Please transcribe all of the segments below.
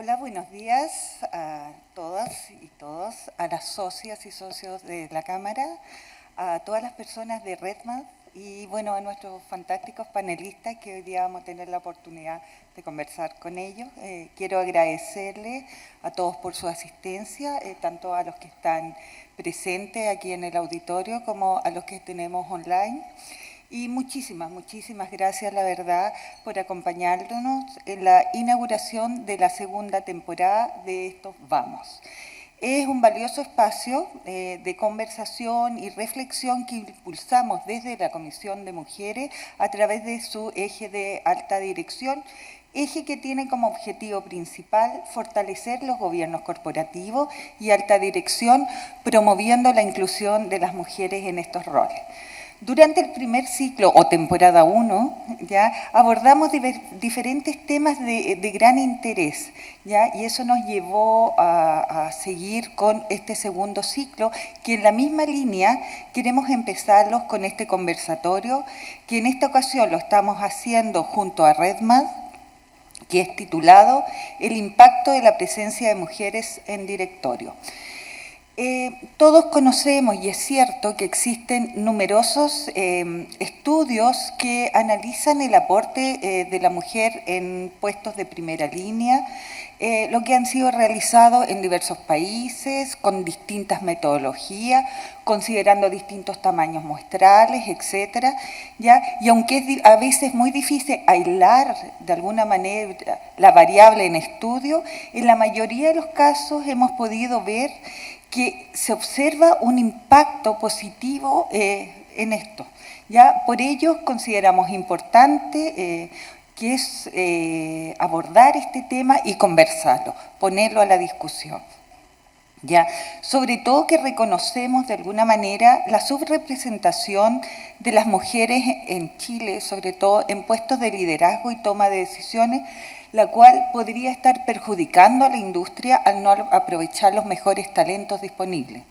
Hola, buenos días a todas y todos, a las socias y socios de la Cámara, a todas las personas de RedMat y bueno, a nuestros fantásticos panelistas que hoy día vamos a tener la oportunidad de conversar con ellos. Quiero agradecerles a todos por su asistencia, tanto a los que están presentes aquí en el auditorio como a los que tenemos online. Y muchísimas gracias, la verdad, por acompañarnos en la inauguración de la segunda temporada de estos Vamos. Es un valioso espacio de conversación y reflexión que impulsamos desde la Comisión de Mujeres a través de su eje de alta dirección, eje que tiene como objetivo principal fortalecer los gobiernos corporativos y alta dirección, promoviendo la inclusión de las mujeres en estos roles. Durante el primer ciclo o temporada 1, ¿ya?, abordamos diferentes temas de gran interés, ¿ya?, y eso nos llevó a seguir con este segundo ciclo, que en la misma línea queremos empezarlos con este conversatorio, que en esta ocasión lo estamos haciendo junto a RedMat, que es titulado El impacto de la presencia de mujeres en directorio. Todos conocemos, y es cierto, que existen numerosos estudios que analizan el aporte de la mujer en puestos de primera línea, lo que han sido realizados en diversos países, con distintas metodologías, considerando distintos tamaños muestrales, etcétera, ¿ya? Y aunque es a veces muy difícil aislar de alguna manera la variable en estudio, en la mayoría de los casos hemos podido ver que se observa un impacto positivo en esto. ¿Ya? Por ello consideramos importante que es abordar este tema y conversarlo, ponerlo a la discusión. ¿Ya? Sobre todo que reconocemos de alguna manera la subrepresentación de las mujeres en Chile, sobre todo en puestos de liderazgo y toma de decisiones, la cual podría estar perjudicando a la industria al no aprovechar los mejores talentos disponibles.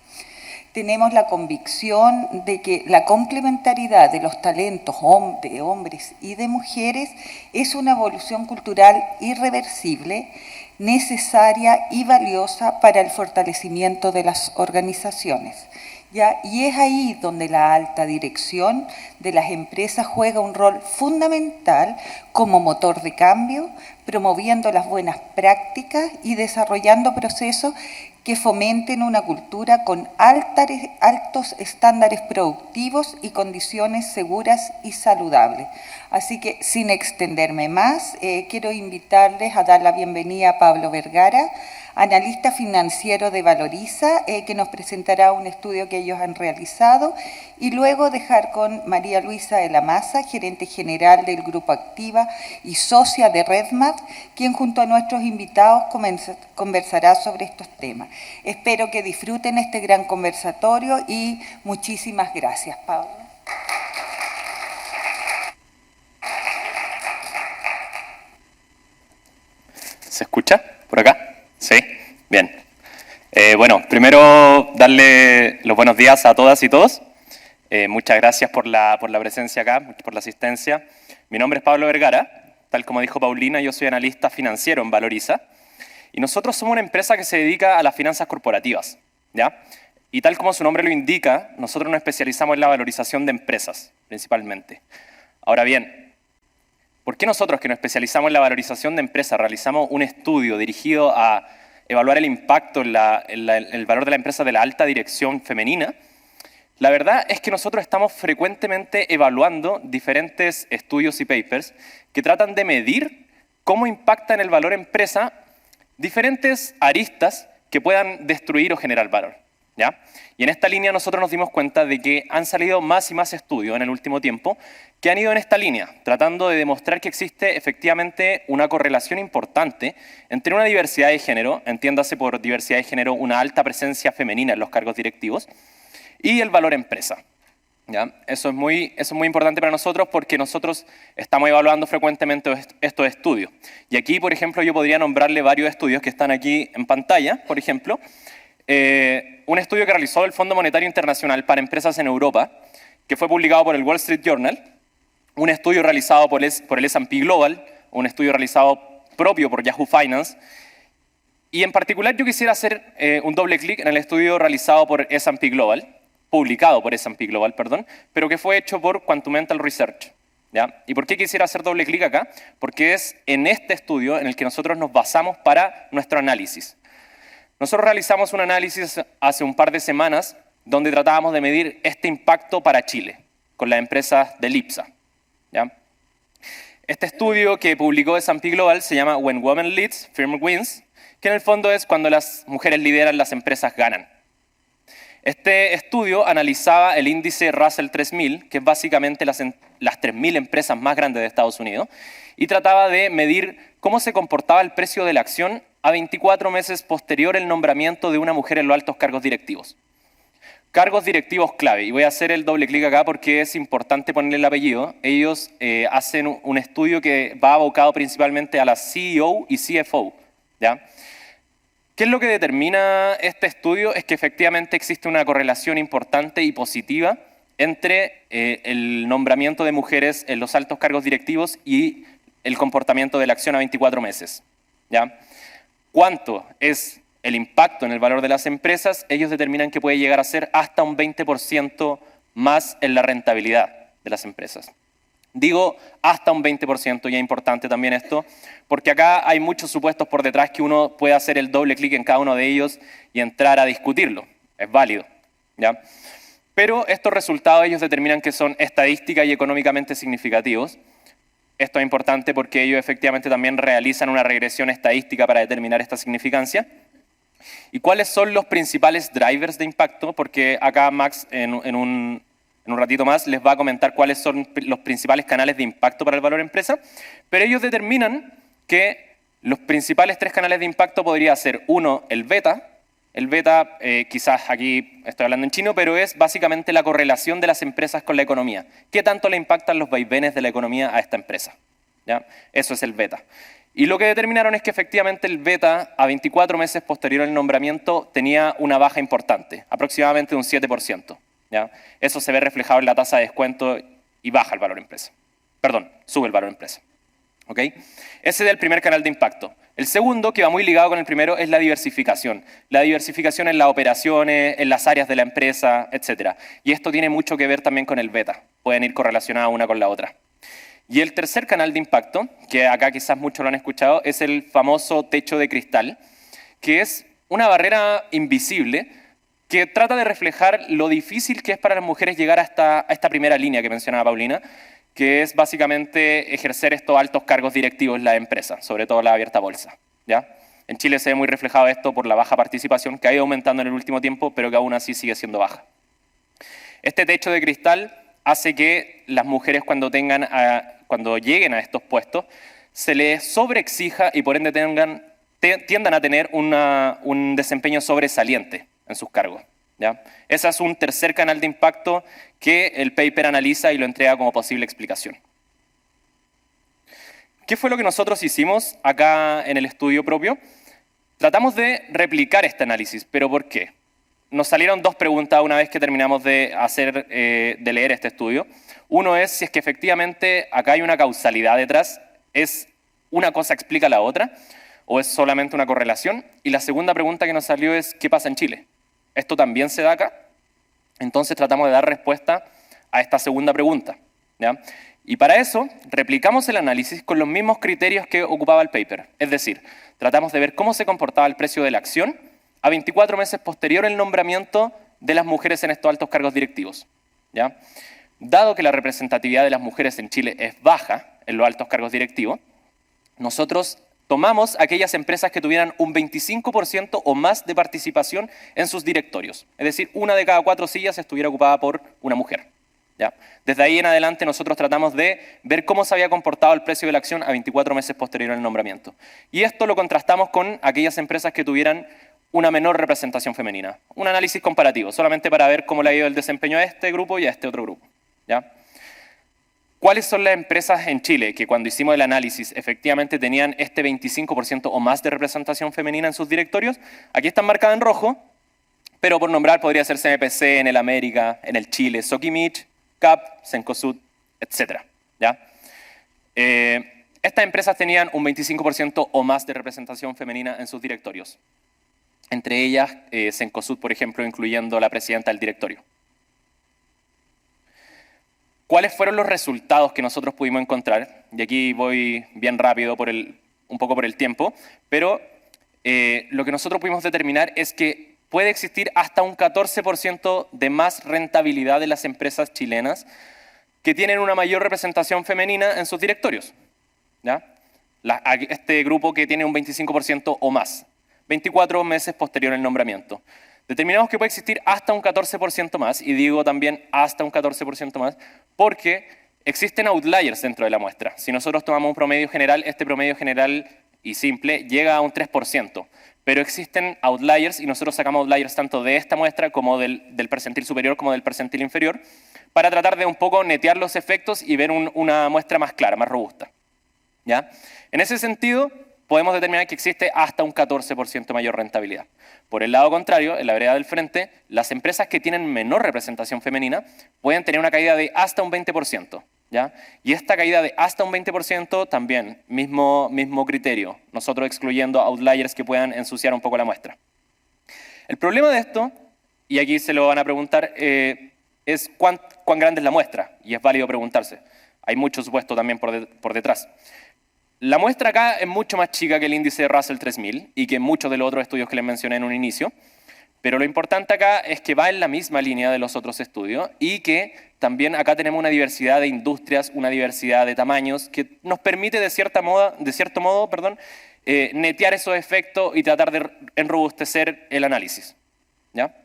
Tenemos la convicción de que la complementariedad de los talentos de hombres y de mujeres es una evolución cultural irreversible, necesaria y valiosa para el fortalecimiento de las organizaciones. ¿Ya? Y es ahí donde la alta dirección de las empresas juega un rol fundamental como motor de cambio, promoviendo las buenas prácticas y desarrollando procesos que fomenten una cultura con altos estándares productivos y condiciones seguras y saludables. Así que, sin extenderme más, quiero invitarles a dar la bienvenida a Pablo Vergara, analista financiero de Valoriza, que nos presentará un estudio que ellos han realizado, y luego dejar con María Luisa de la Maza, gerente general del Grupo Activa y socia de RedMat, quien junto a nuestros invitados conversará sobre estos temas. Espero que disfruten este gran conversatorio y muchísimas gracias, Pablo. ¿Se escucha por acá? Sí, bien. Bueno, primero darle los buenos días a todas y todos. Muchas gracias por la presencia acá, por la asistencia. Mi nombre es Pablo Vergara. Tal como dijo Paulina, yo soy analista financiero en Valoriza. Y nosotros somos una empresa que se dedica a las finanzas corporativas, ¿ya? Y tal como su nombre lo indica, nosotros nos especializamos en la valorización de empresas, principalmente. Ahora bien, ¿por qué nosotros que nos especializamos en la valorización de empresas realizamos un estudio dirigido a evaluar el impacto en el valor de la empresa de la alta dirección femenina? La verdad es que nosotros estamos frecuentemente evaluando diferentes estudios y papers que tratan de medir cómo impacta en el valor empresa diferentes aristas que puedan destruir o generar valor, ¿ya? Y en esta línea nosotros nos dimos cuenta de que han salido más y más estudios en el último tiempo que han ido en esta línea, tratando de demostrar que existe efectivamente una correlación importante entre una diversidad de género, entiéndase por diversidad de género una alta presencia femenina en los cargos directivos, y el valor empresa. ¿Ya? Eso es muy importante para nosotros porque nosotros estamos evaluando frecuentemente estos estudios. Y aquí, por ejemplo, yo podría nombrarle varios estudios que están aquí en pantalla, por ejemplo. Un estudio que realizó el Fondo Monetario Internacional para empresas en Europa, que fue publicado por el Wall Street Journal, un estudio realizado por el S&P Global, un estudio realizado propio por Yahoo Finance, Y en particular yo quisiera hacer un doble clic en el estudio realizado por S&P Global, publicado por S&P Global, perdón, pero que fue hecho por Quantumental Research. ¿Ya? ¿Y por qué quisiera hacer doble clic acá? Porque es en este estudio en el que nosotros nos basamos para nuestro análisis. Nosotros realizamos un análisis hace un par de semanas donde tratábamos de medir este impacto para Chile con las empresas del IPSA. ¿Ya? Este estudio que publicó S&P Global se llama When Women Leads, Firm Wins, que en el fondo es cuando las mujeres lideran, las empresas ganan. Este estudio analizaba el índice Russell 3000, que es básicamente las 3.000 empresas más grandes de Estados Unidos, y trataba de medir cómo se comportaba el precio de la acción a 24 meses posterior al nombramiento de una mujer en los altos cargos directivos. Cargos directivos clave, y voy a hacer el doble clic acá porque es importante ponerle el apellido. Ellos hacen un estudio que va abocado principalmente a la CEO y CFO. ¿Ya? ¿Qué es lo que determina este estudio? Es que efectivamente existe una correlación importante y positiva entre el nombramiento de mujeres en los altos cargos directivos y el comportamiento de la acción a 24 meses. ¿Ya? ¿Cuánto es el impacto en el valor de las empresas? Ellos determinan que puede llegar a ser hasta un 20% más en la rentabilidad de las empresas. Digo hasta un 20%, y es importante también esto, porque acá hay muchos supuestos por detrás que uno puede hacer el doble clic en cada uno de ellos y entrar a discutirlo. Es válido, ¿ya? Pero estos resultados ellos determinan que son estadísticas y económicamente significativos. Esto es importante porque ellos efectivamente también realizan una regresión estadística para determinar esta significancia. ¿Y cuáles son los principales drivers de impacto? Porque acá Max en un ratito más les va a comentar cuáles son los principales canales de impacto para el valor empresa, pero ellos determinan que los principales 3 canales de impacto podría ser, uno, el beta. El beta, quizás aquí estoy hablando en chino, pero es básicamente la correlación de las empresas con la economía. ¿Qué tanto le impactan los vaivenes de la economía a esta empresa? ¿Ya? Eso es el beta. Y lo que determinaron es que efectivamente el beta, a 24 meses posterior al nombramiento, tenía una baja importante, aproximadamente un 7%. ¿Ya? Eso se ve reflejado en la tasa de descuento y baja el valor empresa. Perdón, sube el valor empresa. ¿Okay? Ese es el primer canal de impacto. El segundo, que va muy ligado con el primero, es la diversificación. La diversificación en las operaciones, en las áreas de la empresa, etc. Y esto tiene mucho que ver también con el beta. Pueden ir correlacionadas una con la otra. Y el tercer canal de impacto, que acá quizás muchos lo han escuchado, es el famoso techo de cristal, que es una barrera invisible que trata de reflejar lo difícil que es para las mujeres llegar a esta primera línea que mencionaba Paulina, que es básicamente ejercer estos altos cargos directivos en la empresa, sobre todo la abierta bolsa. ¿Ya? En Chile se ve muy reflejado esto por la baja participación, que ha ido aumentando en el último tiempo, pero que aún así sigue siendo baja. Este techo de cristal hace que las mujeres cuando lleguen a estos puestos se les sobreexija y por ende tiendan a tener un desempeño sobresaliente en sus cargos. ¿Ya? Ese es un tercer canal de impacto que el paper analiza y lo entrega como posible explicación. ¿Qué fue lo que nosotros hicimos acá en el estudio propio? Tratamos de replicar este análisis, pero ¿por qué? Nos salieron 2 preguntas una vez que terminamos de leer este estudio. Uno es si es que efectivamente acá hay una causalidad detrás, ¿es una cosa explica la otra o es solamente una correlación? Y la segunda pregunta que nos salió es ¿qué pasa en Chile? ¿Esto también se da acá? Entonces tratamos de dar respuesta a esta segunda pregunta. ¿Ya? Y para eso replicamos el análisis con los mismos criterios que ocupaba el paper. Es decir, tratamos de ver cómo se comportaba el precio de la acción a 24 meses posterior al nombramiento de las mujeres en estos altos cargos directivos. ¿Ya? Dado que la representatividad de las mujeres en Chile es baja en los altos cargos directivos, nosotros tomamos aquellas empresas que tuvieran un 25% o más de participación en sus directorios. Es decir, 1 de cada 4 sillas estuviera ocupada por una mujer. ¿Ya? Desde ahí en adelante nosotros tratamos de ver cómo se había comportado el precio de la acción a 24 meses posterior al nombramiento. Y esto lo contrastamos con aquellas empresas que tuvieran una menor representación femenina. Un análisis comparativo, solamente para ver cómo le ha ido el desempeño a este grupo y a este otro grupo. ¿Ya? ¿Cuáles son las empresas en Chile que cuando hicimos el análisis efectivamente tenían este 25% o más de representación femenina en sus directorios? Aquí están marcadas en rojo, pero por nombrar podría ser CMPC, en el América, en el Chile, Sokimich, CAP, Cencosud, etc. ¿Ya? Estas empresas tenían un 25% o más de representación femenina en sus directorios. Entre ellas, Cencosud, por ejemplo, incluyendo la presidenta del directorio. ¿Cuáles fueron los resultados que nosotros pudimos encontrar? Y aquí voy bien rápido, un poco por el tiempo, pero lo que nosotros pudimos determinar es que puede existir hasta un 14% de más rentabilidad de las empresas chilenas que tienen una mayor representación femenina en sus directorios. ¿Ya? Este grupo que tiene un 25% o más, 24 meses posterior al nombramiento. Determinamos que puede existir hasta un 14% más, y digo también hasta un 14% más, porque existen outliers dentro de la muestra. Si nosotros tomamos un promedio general, este promedio general y simple llega a un 3%, pero existen outliers y nosotros sacamos outliers tanto de esta muestra como del percentil superior como del percentil inferior, para tratar de un poco netear los efectos y ver una muestra más clara, más robusta. ¿Ya? En ese sentido, podemos determinar que existe hasta un 14% mayor rentabilidad. Por el lado contrario, en la vereda del frente, las empresas que tienen menor representación femenina pueden tener una caída de hasta un 20%. ¿Ya? Y esta caída de hasta un 20% también, mismo criterio, nosotros excluyendo outliers que puedan ensuciar un poco la muestra. El problema de esto, y aquí se lo van a preguntar, es cuán grande es la muestra, y es válido preguntarse. Hay mucho supuesto también por detrás. La muestra acá es mucho más chica que el índice de Russell 3000 y que muchos de los otros estudios que les mencioné en un inicio, pero lo importante acá es que va en la misma línea de los otros estudios y que también acá tenemos una diversidad de industrias, una diversidad de tamaños que nos permite de cierto modo, netear esos efectos y tratar de enrobustecer el análisis. ¿Ya?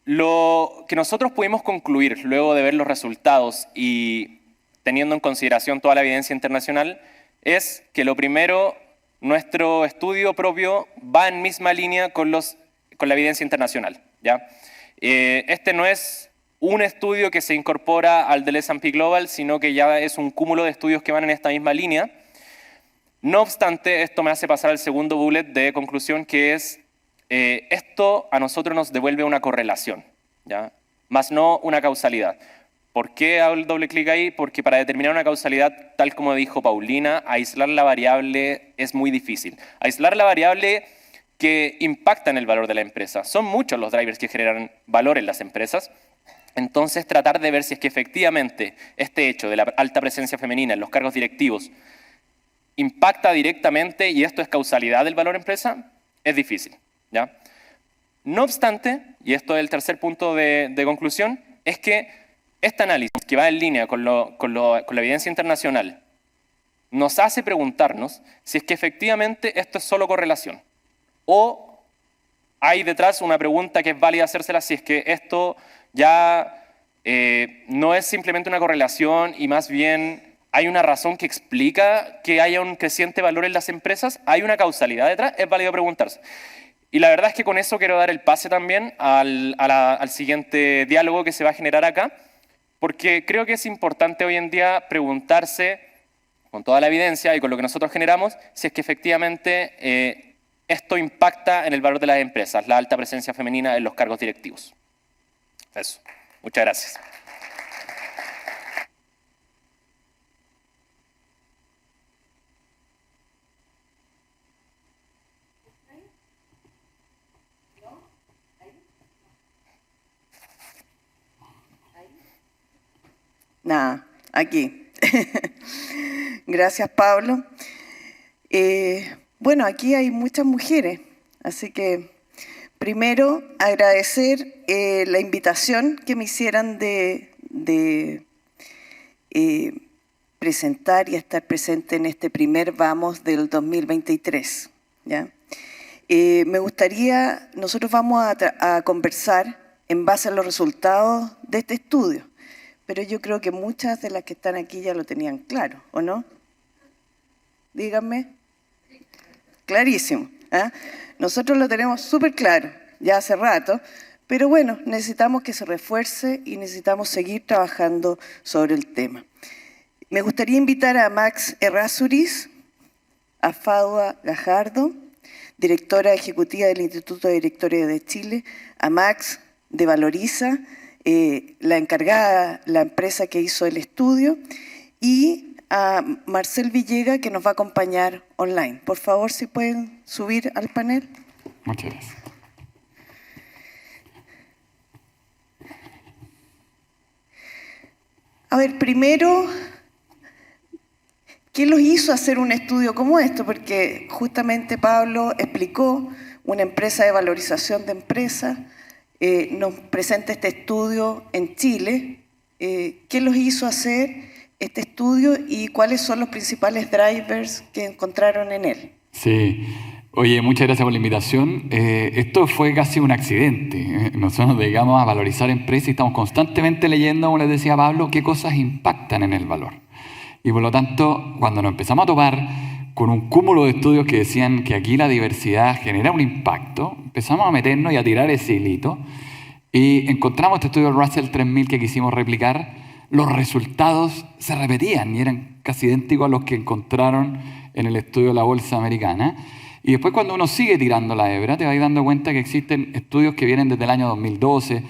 Lo que nosotros pudimos concluir luego de ver los resultados y teniendo en consideración toda la evidencia internacional, es que lo primero, nuestro estudio propio va en misma línea con la evidencia internacional. ¿Ya? Este no es un estudio que se incorpora al del S&P Global, sino que ya es un cúmulo de estudios que van en esta misma línea. No obstante, esto me hace pasar al segundo bullet de conclusión, que es, esto a nosotros nos devuelve una correlación, ¿ya? Más no una causalidad. ¿Por qué hago el doble clic ahí? Porque para determinar una causalidad, tal como dijo Paulina, aislar la variable es muy difícil. Aislar la variable que impacta en el valor de la empresa. Son muchos los drivers que generan valor en las empresas. Entonces, tratar de ver si es que efectivamente este hecho de la alta presencia femenina en los cargos directivos impacta directamente y esto es causalidad del valor empresa, es difícil. ¿Ya? No obstante, y esto es el tercer punto de conclusión, es que este análisis, que va en línea con la evidencia internacional, nos hace preguntarnos si es que efectivamente esto es solo correlación o hay detrás una pregunta que es válida hacérsela si es que esto ya no es simplemente una correlación y más bien hay una razón que explica que haya un creciente valor en las empresas, hay una causalidad detrás, es válido preguntarse. Y la verdad es que con eso quiero dar el pase también al siguiente diálogo que se va a generar acá, porque creo que es importante hoy en día preguntarse, con toda la evidencia y con lo que nosotros generamos, si es que efectivamente esto impacta en el valor de las empresas, la alta presencia femenina en los cargos directivos. Eso. Muchas gracias. Nada, aquí. Gracias, Pablo. Bueno, aquí hay muchas mujeres, así que primero agradecer la invitación que me hicieran de presentar y estar presente en este primer Vamos del 2023. ¿Ya? Me gustaría, nosotros vamos a conversar en base a los resultados de este estudio. Pero yo creo que muchas de las que están aquí ya lo tenían claro, ¿o no? Díganme. Clarísimo. ¿Eh? Nosotros lo tenemos súper claro, ya hace rato, pero bueno, necesitamos que se refuerce y necesitamos seguir trabajando sobre el tema. Me gustaría invitar a Max Errázuriz, a Fadwa Gajardo, directora ejecutiva del Instituto de Directores de Chile, a Max de Valoriza, la encargada, la empresa que hizo el estudio, y a Marcel Villega, que nos va a acompañar online. Por favor, si pueden subir al panel. Muchas gracias. A ver, primero, ¿qué los hizo hacer un estudio como esto? Porque justamente Pablo explicó una empresa de valorización de empresas, nos presenta este estudio en Chile. ¿Qué los hizo hacer este estudio y cuáles son los principales drivers que encontraron en él? Sí. Oye, muchas gracias por la invitación. Esto fue casi un accidente. Nosotros nos dedicamos a valorizar empresas y estamos constantemente leyendo, como les decía Pablo, qué cosas impactan en el valor. Y por lo tanto, cuando nos empezamos a topar con un cúmulo de estudios que decían que aquí la diversidad genera un impacto, empezamos a meternos y a tirar ese hilito y encontramos este estudio del Russell 3000 que quisimos replicar. Los resultados se repetían y eran casi idénticos a los que encontraron en el estudio de la Bolsa Americana. Y después cuando uno sigue tirando la hebra, te vas dando cuenta que existen estudios que vienen desde el año 2012,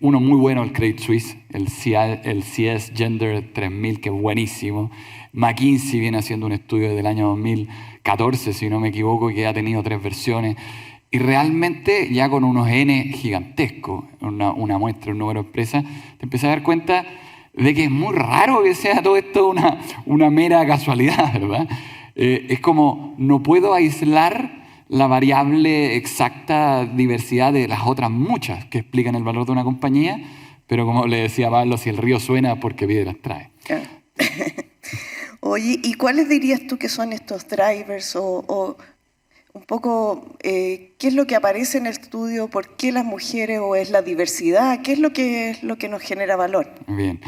uno muy bueno, el Credit Suisse, el CS Gender 3000, que es buenísimo. McKinsey viene haciendo un estudio desde el año 2014, si no me equivoco, que ha tenido 3 versiones. Y realmente ya con unos N gigantescos, una muestra, un número de empresas, te empiezas a dar cuenta de que es muy raro que sea todo esto una mera casualidad, ¿verdad? Es como, no puedo aislar la variable exacta diversidad de las otras muchas que explican el valor de una compañía, pero como le decía Pablo, si el río suena, porque piedras trae. Oye, ¿y cuáles dirías tú que son estos drivers o un poco qué es lo que aparece en el estudio? ¿Por qué las mujeres o es la diversidad? ¿Qué es lo que nos genera valor? Bien,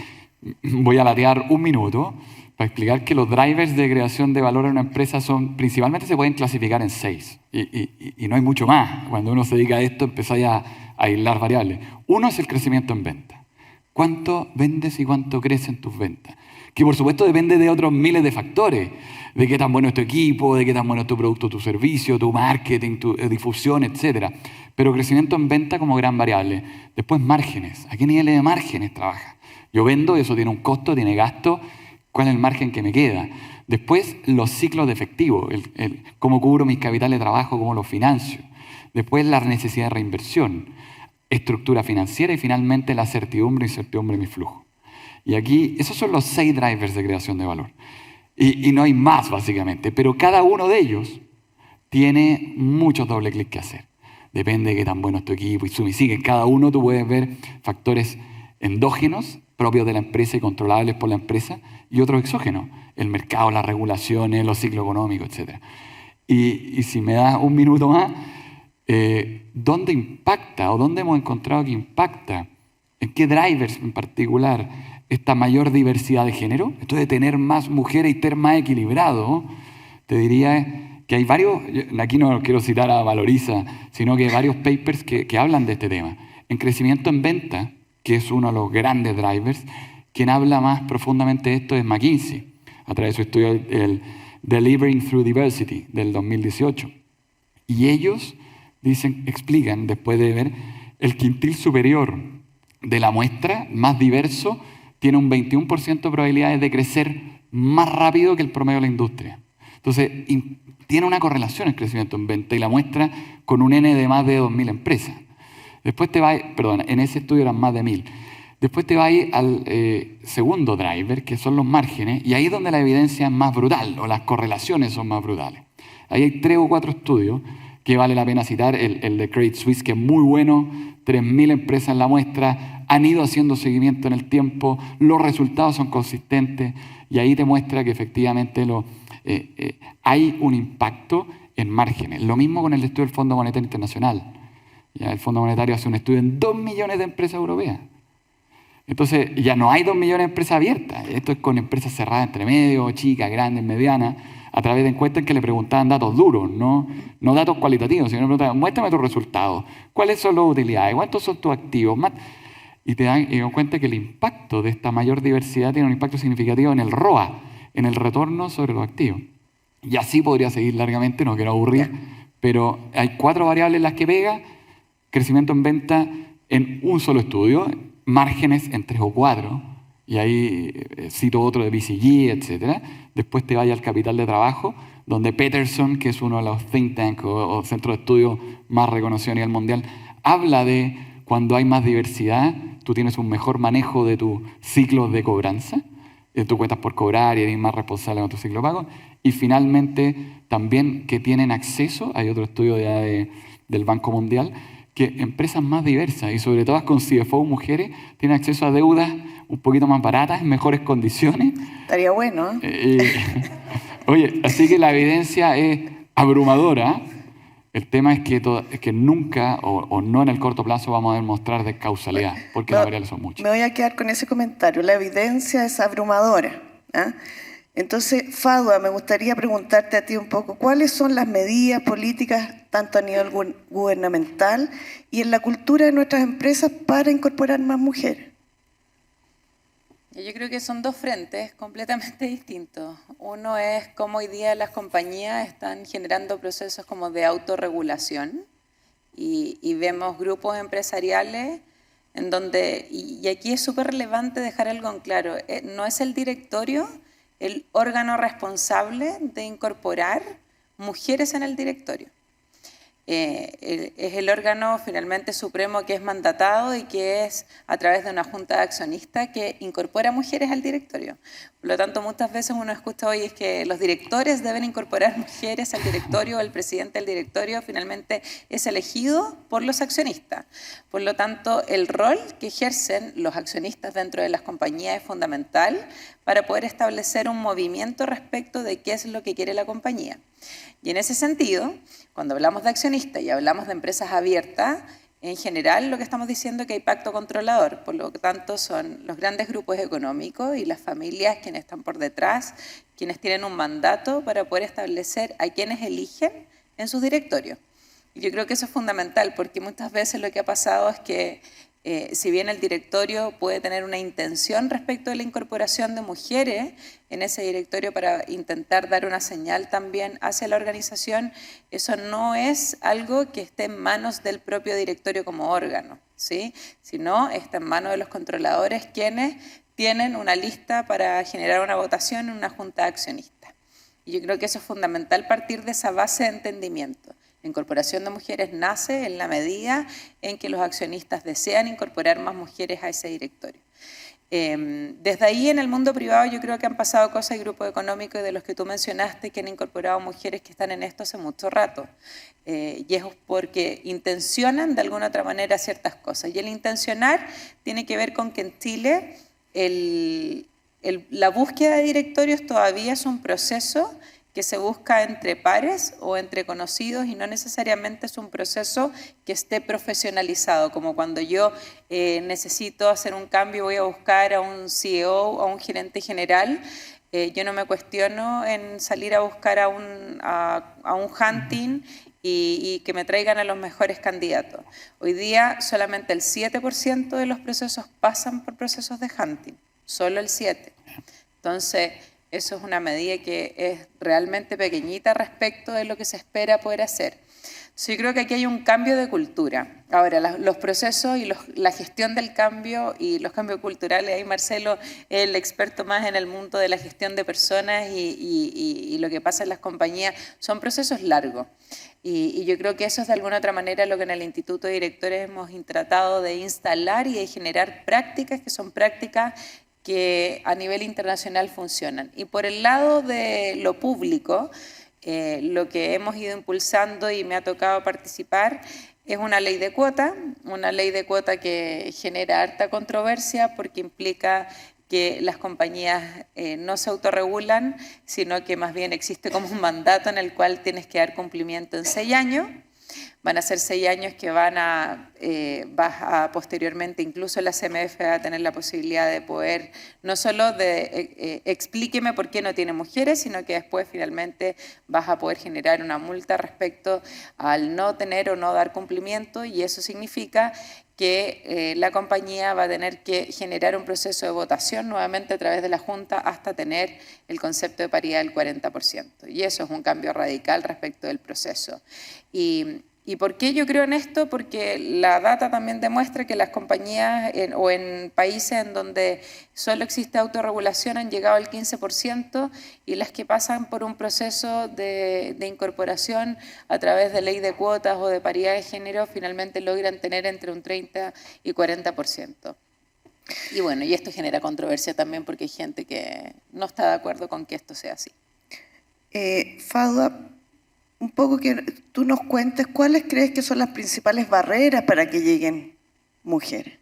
voy a latear un minuto para explicar que los drivers de creación de valor en una empresa principalmente se pueden clasificar en 6 y no hay mucho más. Cuando uno se dedica a esto empezáis a aislar variables. Uno es el crecimiento en venta. ¿Cuánto vendes y cuánto crecen tus ventas? Que por supuesto depende de otros miles de factores, de qué tan bueno es tu equipo, de qué tan bueno es tu producto, tu servicio, tu marketing, tu difusión, etc. Pero crecimiento en venta como gran variable. Después márgenes. ¿A qué niveles de márgenes trabaja? Yo vendo, eso tiene un costo, tiene gasto. ¿Cuál es el margen que me queda? Después, los ciclos de efectivo, cómo cubro mis capitales de trabajo, cómo los financio. Después, la necesidad de reinversión, estructura financiera y finalmente la certidumbre e incertidumbre de mi flujo. Y aquí, esos son los 6 drivers de creación de valor. Y no hay más, básicamente, pero cada uno de ellos tiene muchos doble clics que hacer. Depende de qué tan bueno es tu equipo y sigue. En cada uno tú puedes ver factores endógenos, propios de la empresa y controlables por la empresa, y otros exógenos, el mercado, las regulaciones, los ciclos económicos, etc. Y si me das un minuto más, ¿dónde impacta o dónde hemos encontrado que impacta? ¿En qué drivers en particular esta mayor diversidad de género? Esto de tener más mujeres y estar más equilibrado, te diría que hay varios, aquí no quiero citar a Valoriza, sino que hay varios papers que hablan de este tema. En crecimiento en venta, que es uno de los grandes drivers, quien habla más profundamente de esto es McKinsey, a través de su estudio el Delivering Through Diversity del 2018. Y ellos explican, después de ver, el quintil superior de la muestra, más diverso, tiene un 21% de probabilidades de crecer más rápido que el promedio de la industria. Entonces, tiene una correlación el crecimiento en venta y la muestra con un N de más de 2.000 empresas. Después en ese estudio eran más de 1.000. Después te vas al segundo driver, que son los márgenes, y ahí es donde la evidencia es más brutal, o las correlaciones son más brutales. Ahí hay 3 o 4 estudios que vale la pena citar, el de Credit Suisse, que es muy bueno, 3.000 empresas en la muestra, han ido haciendo seguimiento en el tiempo, los resultados son consistentes, y ahí te muestra que efectivamente hay un impacto en márgenes. Lo mismo con el estudio del Fondo Monetario Internacional. Ya el Fondo Monetario hace un estudio en 2 millones de empresas europeas. Entonces, ya no hay 2 millones de empresas abiertas. Esto es con empresas cerradas entre medio, chicas, grandes, medianas, a través de encuestas que le preguntaban datos duros, no datos cualitativos, sino le preguntaban, muéstrame tus resultados, cuáles son las utilidades, cuántos son tus activos. Y te dan cuenta que el impacto de esta mayor diversidad tiene un impacto significativo en el ROA, en el retorno sobre los activos. Y así podría seguir largamente, no quiero aburrir, pero hay 4 variables en las que pega: crecimiento en venta en un solo estudio, márgenes en 3 o 4, y ahí cito otro de BCG, etc. Después te vayas al Capital de Trabajo, donde Peterson, que es uno de los think tanks o centros de estudio más reconocidos a nivel mundial, habla de cuando hay más diversidad, tú tienes un mejor manejo de tus ciclos de cobranza, tú cuentas por cobrar y eres más responsable con tu ciclo de pago, y finalmente también que tienen acceso, hay otro estudio del Banco Mundial, que empresas más diversas y sobre todo con CFO mujeres tienen acceso a deudas un poquito más baratas, en mejores condiciones. Estaría bueno, ¿eh? Oye, así que la evidencia es abrumadora. El tema es que nunca o no en el corto plazo vamos a demostrar de causalidad, porque las variables son muchas. Me voy a quedar con ese comentario. La evidencia es abrumadora, ¿ah? Entonces, Fadwa, me gustaría preguntarte a ti un poco, ¿cuáles son las medidas políticas, tanto a nivel gubernamental y en la cultura de nuestras empresas, para incorporar más mujeres? Yo creo que son dos frentes completamente distintos. Uno es cómo hoy día las compañías están generando procesos como de autorregulación y vemos grupos empresariales en donde, y aquí es súper relevante dejar algo en claro, no es el directorio el órgano responsable de incorporar mujeres en el directorio. Es el órgano finalmente supremo que es mandatado y que es a través de una junta de accionistas que incorpora mujeres al directorio. Por lo tanto, muchas veces uno escucha hoy es que los directores deben incorporar mujeres al directorio, el presidente del directorio finalmente es elegido por los accionistas. Por lo tanto, el rol que ejercen los accionistas dentro de las compañías es fundamental para poder establecer un movimiento respecto de qué es lo que quiere la compañía. Y en ese sentido, cuando hablamos de accionistas y hablamos de empresas abiertas, en general lo que estamos diciendo es que hay pacto controlador, por lo tanto son los grandes grupos económicos y las familias quienes están por detrás, quienes tienen un mandato para poder establecer a quienes eligen en sus directorios. Y yo creo que eso es fundamental porque muchas veces lo que ha pasado es que si bien el directorio puede tener una intención respecto de la incorporación de mujeres en ese directorio para intentar dar una señal también hacia la organización, eso no es algo que esté en manos del propio directorio como órgano, ¿sí? Sino está en manos de los controladores quienes tienen una lista para generar una votación en una junta de accionistas. Y yo creo que eso es fundamental partir de esa base de entendimiento. La incorporación de mujeres nace en la medida en que los accionistas desean incorporar más mujeres a ese directorio. Desde ahí en el mundo privado yo creo que han pasado cosas, hay grupos económicos de los que tú mencionaste que han incorporado mujeres que están en esto hace mucho rato. Y es porque intencionan de alguna otra manera ciertas cosas. Y el intencionar tiene que ver con que en Chile la búsqueda de directorios todavía es un proceso que se busca entre pares o entre conocidos y no necesariamente es un proceso que esté profesionalizado, como cuando yo necesito hacer un cambio, voy a buscar a un CEO, a un gerente general, yo no me cuestiono en salir a buscar a un hunting y que me traigan a los mejores candidatos. Hoy día solamente el 7% de los procesos pasan por procesos de hunting, solo el 7%. Entonces, eso es una medida que es realmente pequeñita respecto de lo que se espera poder hacer. Yo creo que aquí hay un cambio de cultura. Ahora, los procesos y la gestión del cambio y los cambios culturales, ahí Marcelo es el experto más en el mundo de la gestión de personas y lo que pasa en las compañías, son procesos largos. Y yo creo que eso es de alguna otra manera lo que en el Instituto de Directores hemos tratado de instalar y de generar prácticas que son prácticas que a nivel internacional funcionan. Y por el lado de lo público, lo que hemos ido impulsando y me ha tocado participar es una ley de cuota que genera harta controversia porque implica que las compañías no se autorregulan, sino que más bien existe como un mandato en el cual tienes que dar cumplimiento en 6 años. Van a ser 6 años que vas a posteriormente, incluso la CMF va a tener la posibilidad de poder, no solo de explíqueme por qué no tiene mujeres, sino que después finalmente vas a poder generar una multa respecto al no tener o no dar cumplimiento y eso significa que la compañía va a tener que generar un proceso de votación nuevamente a través de la Junta hasta tener el concepto de paridad del 40%. Y eso es un cambio radical respecto del proceso. Y ¿Y por qué yo creo en esto? Porque la data también demuestra que las compañías o en países en donde solo existe autorregulación han llegado al 15% y las que pasan por un proceso de incorporación a través de ley de cuotas o de paridad de género finalmente logran tener entre un 30 y 40%. Y bueno, y esto genera controversia también porque hay gente que no está de acuerdo con que esto sea así. Fadwa, un poco que tú nos cuentes cuáles crees que son las principales barreras para que lleguen mujeres.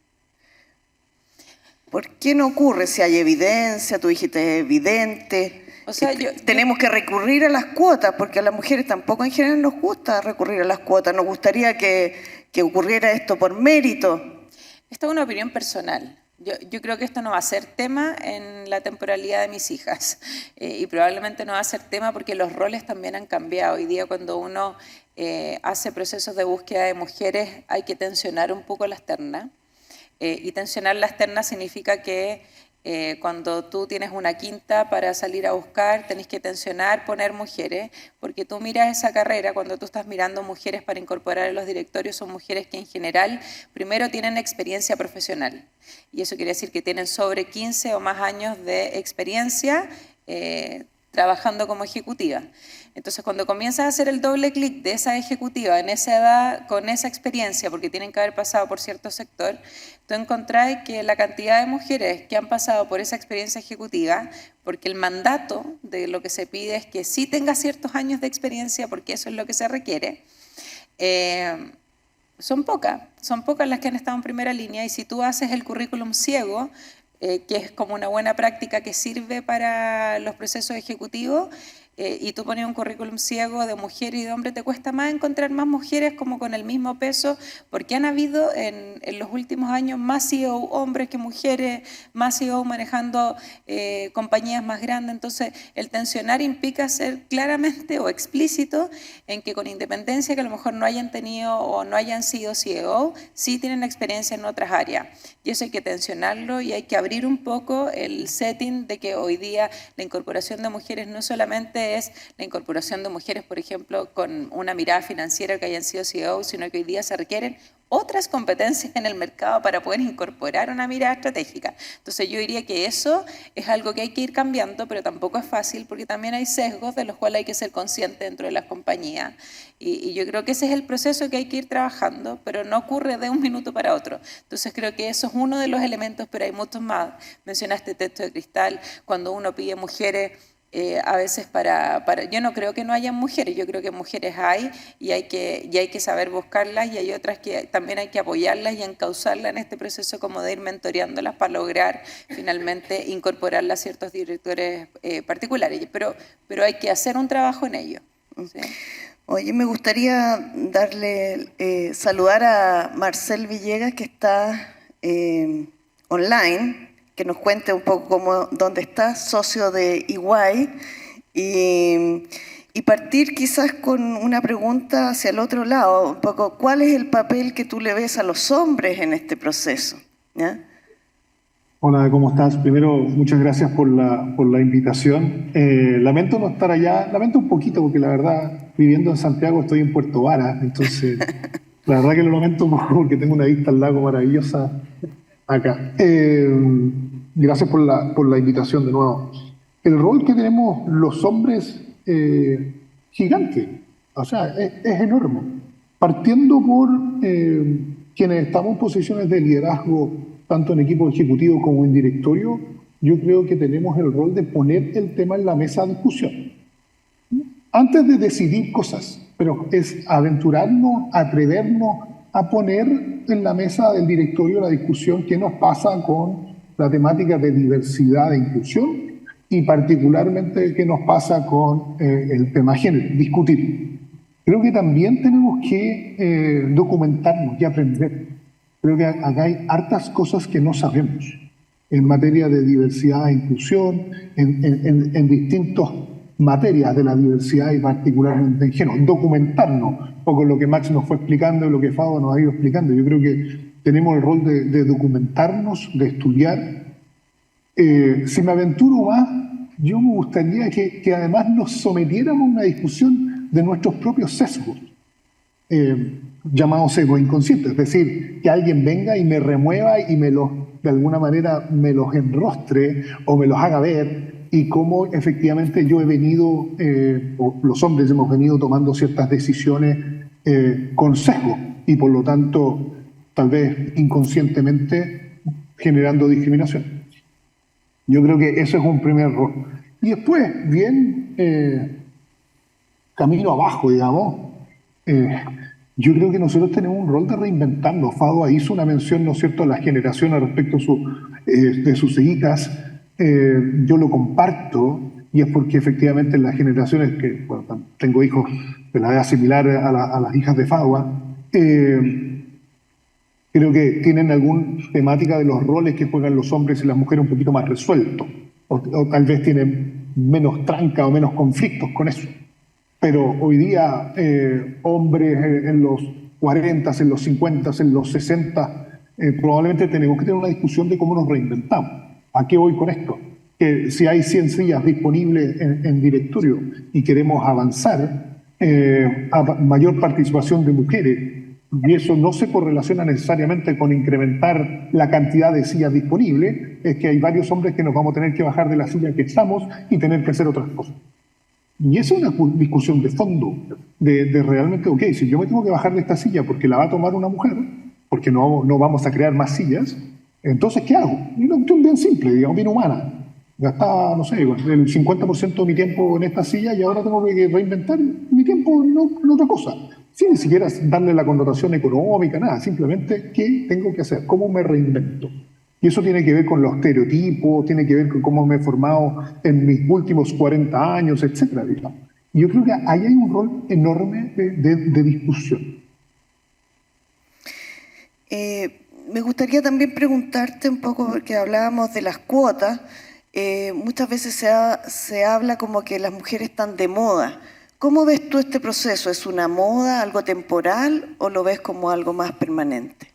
¿Por qué no ocurre? Si hay evidencia, tú dijiste evidente. O sea, tenemos que recurrir a las cuotas, porque a las mujeres tampoco en general nos gusta recurrir a las cuotas. Nos gustaría que ocurriera esto por mérito. Esta es una opinión personal. Yo creo que esto no va a ser tema en la temporalidad de mis hijas y probablemente no va a ser tema porque los roles también han cambiado. Hoy día cuando uno hace procesos de búsqueda de mujeres hay que tensionar un poco las ternas y tensionar las ternas significa que cuando tú tienes una quinta para salir a buscar, tenés que tensionar, poner mujeres, porque tú miras esa carrera, cuando tú estás mirando mujeres para incorporar a los directorios, son mujeres que en general primero tienen experiencia profesional, y eso quiere decir que tienen sobre 15 o más años de experiencia trabajando como ejecutiva. Entonces, cuando comienzas a hacer el doble clic de esa ejecutiva en esa edad, con esa experiencia, porque tienen que haber pasado por cierto sector, tú encontrás que la cantidad de mujeres que han pasado por esa experiencia ejecutiva, porque el mandato de lo que se pide es que sí tenga ciertos años de experiencia, porque eso es lo que se requiere, son pocas las que han estado en primera línea, y si tú haces el currículum ciego, que es como una buena práctica que sirve para los procesos ejecutivos, y tú pones un currículum ciego de mujer y de hombre, te cuesta más encontrar más mujeres como con el mismo peso, porque han habido en los últimos años más CEO hombres que mujeres, más CEO manejando compañías más grandes. Entonces, el tensionar implica ser claramente o explícito en que con independencia que a lo mejor no hayan tenido o no hayan sido CEO, sí tienen experiencia en otras áreas. Y eso hay que tensionarlo y hay que abrir un poco el setting de que hoy día la incorporación de mujeres no solamente es la incorporación de mujeres, por ejemplo, con una mirada financiera que hayan sido CEO, sino que hoy día se requieren otras competencias en el mercado para poder incorporar una mirada estratégica. Entonces yo diría que eso es algo que hay que ir cambiando, pero tampoco es fácil porque también hay sesgos de los cuales hay que ser consciente dentro de las compañías. Y yo creo que ese es el proceso que hay que ir trabajando, pero no ocurre de un minuto para otro. Entonces creo que eso es uno de los elementos, pero hay muchos más. Mencionaste techo de cristal, cuando uno pide mujeres, a veces yo no creo que no haya mujeres, yo creo que mujeres hay y hay que saber buscarlas, y hay otras que también hay que apoyarlas y encauzarlas en este proceso como de ir mentoreándolas para lograr finalmente incorporarlas a ciertos directores particulares, pero hay que hacer un trabajo en ello. ¿Sí? Oye, me gustaría saludar a Marcel Villegas, que está online, que nos cuente un poco dónde está, socio de EY, y partir quizás con una pregunta hacia el otro lado, un poco, ¿cuál es el papel que tú le ves a los hombres en este proceso? ¿Ya? Hola, ¿cómo estás? Primero, muchas gracias por la invitación. Lamento no estar allá, lamento un poquito porque la verdad, viviendo en Santiago estoy en Puerto Vara, entonces la verdad que lo lamento un poco porque tengo una vista al lago maravillosa acá. Gracias por la invitación de nuevo. El rol que tenemos los hombres, gigante, o sea, es enorme. Partiendo por quienes estamos en posiciones de liderazgo, tanto en equipo ejecutivo como en directorio, yo creo que tenemos el rol de poner el tema en la mesa de discusión. Antes de decidir cosas, pero es aventurarnos, atrevernos a poner en la mesa del directorio la discusión qué nos pasa con la temática de diversidad e inclusión y particularmente qué nos pasa con el tema género, discutir. Creo que también tenemos que documentarnos y aprender. Creo que acá hay hartas cosas que no sabemos en materia de diversidad e inclusión, en distintas materias de la diversidad y particularmente en género. Documentarnos, un poco lo que Max nos fue explicando y lo que Fado nos ha ido explicando. Yo creo que tenemos el rol de documentarnos, de estudiar. Si me aventuro más, yo me gustaría que además nos sometiéramos a una discusión de nuestros propios sesgos. llamados ego-inconscientes, es decir, que alguien venga y me remueva y de alguna manera me los enrostre o me los haga ver, y cómo efectivamente yo he venido, o los hombres hemos venido tomando ciertas decisiones con sesgo y por lo tanto tal vez inconscientemente generando discriminación. Yo creo que eso es un primer error. Y después, bien, camino abajo, digamos, yo creo que nosotros tenemos un rol de reinventarnos. Fado hizo una mención, ¿no es cierto?, a las generaciones respecto de sus hijas. Yo lo comparto, y es porque efectivamente las generaciones que, bueno, tengo hijos de la edad similar a las hijas de Fadwa, creo que tienen alguna temática de los roles que juegan los hombres y las mujeres un poquito más resuelto, o tal vez tienen menos tranca o menos conflictos con eso. Pero hoy día, hombres en los 40, en los 50, en los 60, probablemente tenemos que tener una discusión de cómo nos reinventamos. ¿A qué voy con esto? Que si hay 100 sillas disponibles en directorio y queremos avanzar a mayor participación de mujeres, y eso no se correlaciona necesariamente con incrementar la cantidad de sillas disponibles, es que hay varios hombres que nos vamos a tener que bajar de la silla que estamos y tener que hacer otras cosas. Y esa es una discusión de fondo, de realmente, ok, si yo me tengo que bajar de esta silla porque la va a tomar una mujer, porque no vamos a crear más sillas, entonces, ¿qué hago? Y una cuestión bien simple, digamos, bien humana. Gastaba, no sé, el 50% de mi tiempo en esta silla y ahora tengo que reinventar mi tiempo en otra cosa. Sin ni siquiera darle la connotación económica, nada, simplemente, ¿qué tengo que hacer? ¿Cómo me reinvento? Y eso tiene que ver con los estereotipos, tiene que ver con cómo me he formado en mis últimos 40 años, etcétera, digamos. Y yo creo que ahí hay un rol enorme de discusión. Me gustaría también preguntarte un poco, porque hablábamos de las cuotas, muchas veces se habla como que las mujeres están de moda. ¿Cómo ves tú este proceso? ¿Es una moda, algo temporal, o lo ves como algo más permanente?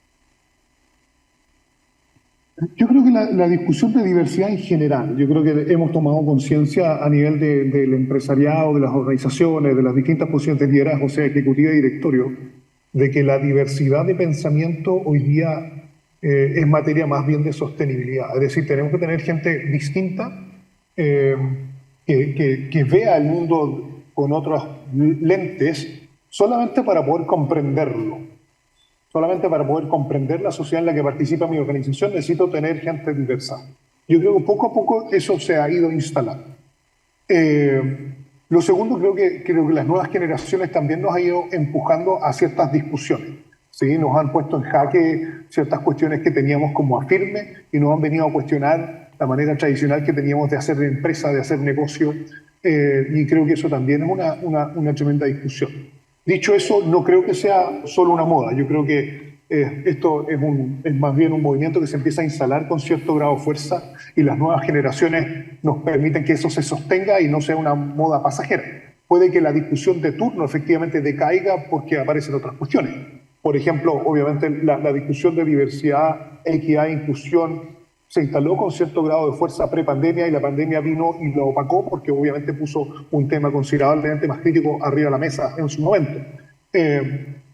Yo creo que la discusión de diversidad en general, yo creo que hemos tomado conciencia a nivel del empresariado, de las organizaciones, de las distintas posiciones de liderazgo, sea ejecutiva y directorio, de que la diversidad de pensamiento hoy día es materia más bien de sostenibilidad. Es decir, tenemos que tener gente distinta que vea el mundo con otros lentes solamente para poder comprenderlo. Solamente para poder comprender la sociedad en la que participa mi organización necesito tener gente diversa. Yo creo que poco a poco eso se ha ido instalando. Lo segundo, creo que las nuevas generaciones también nos han ido empujando a ciertas discusiones. ¿Sí? Nos han puesto en jaque ciertas cuestiones que teníamos como afirme y nos han venido a cuestionar la manera tradicional que teníamos de hacer empresa, de hacer negocio, y creo que eso también es una tremenda discusión. Dicho eso, no creo que sea solo una moda. Yo creo que esto es más bien un movimiento que se empieza a instalar con cierto grado de fuerza y las nuevas generaciones nos permiten que eso se sostenga y no sea una moda pasajera. Puede que la discusión de turno efectivamente decaiga porque aparecen otras cuestiones. Por ejemplo, obviamente la discusión de diversidad, equidad e inclusión se instaló con cierto grado de fuerza pre-pandemia y la pandemia vino y lo opacó porque obviamente puso un tema considerablemente más crítico arriba de la mesa en su momento.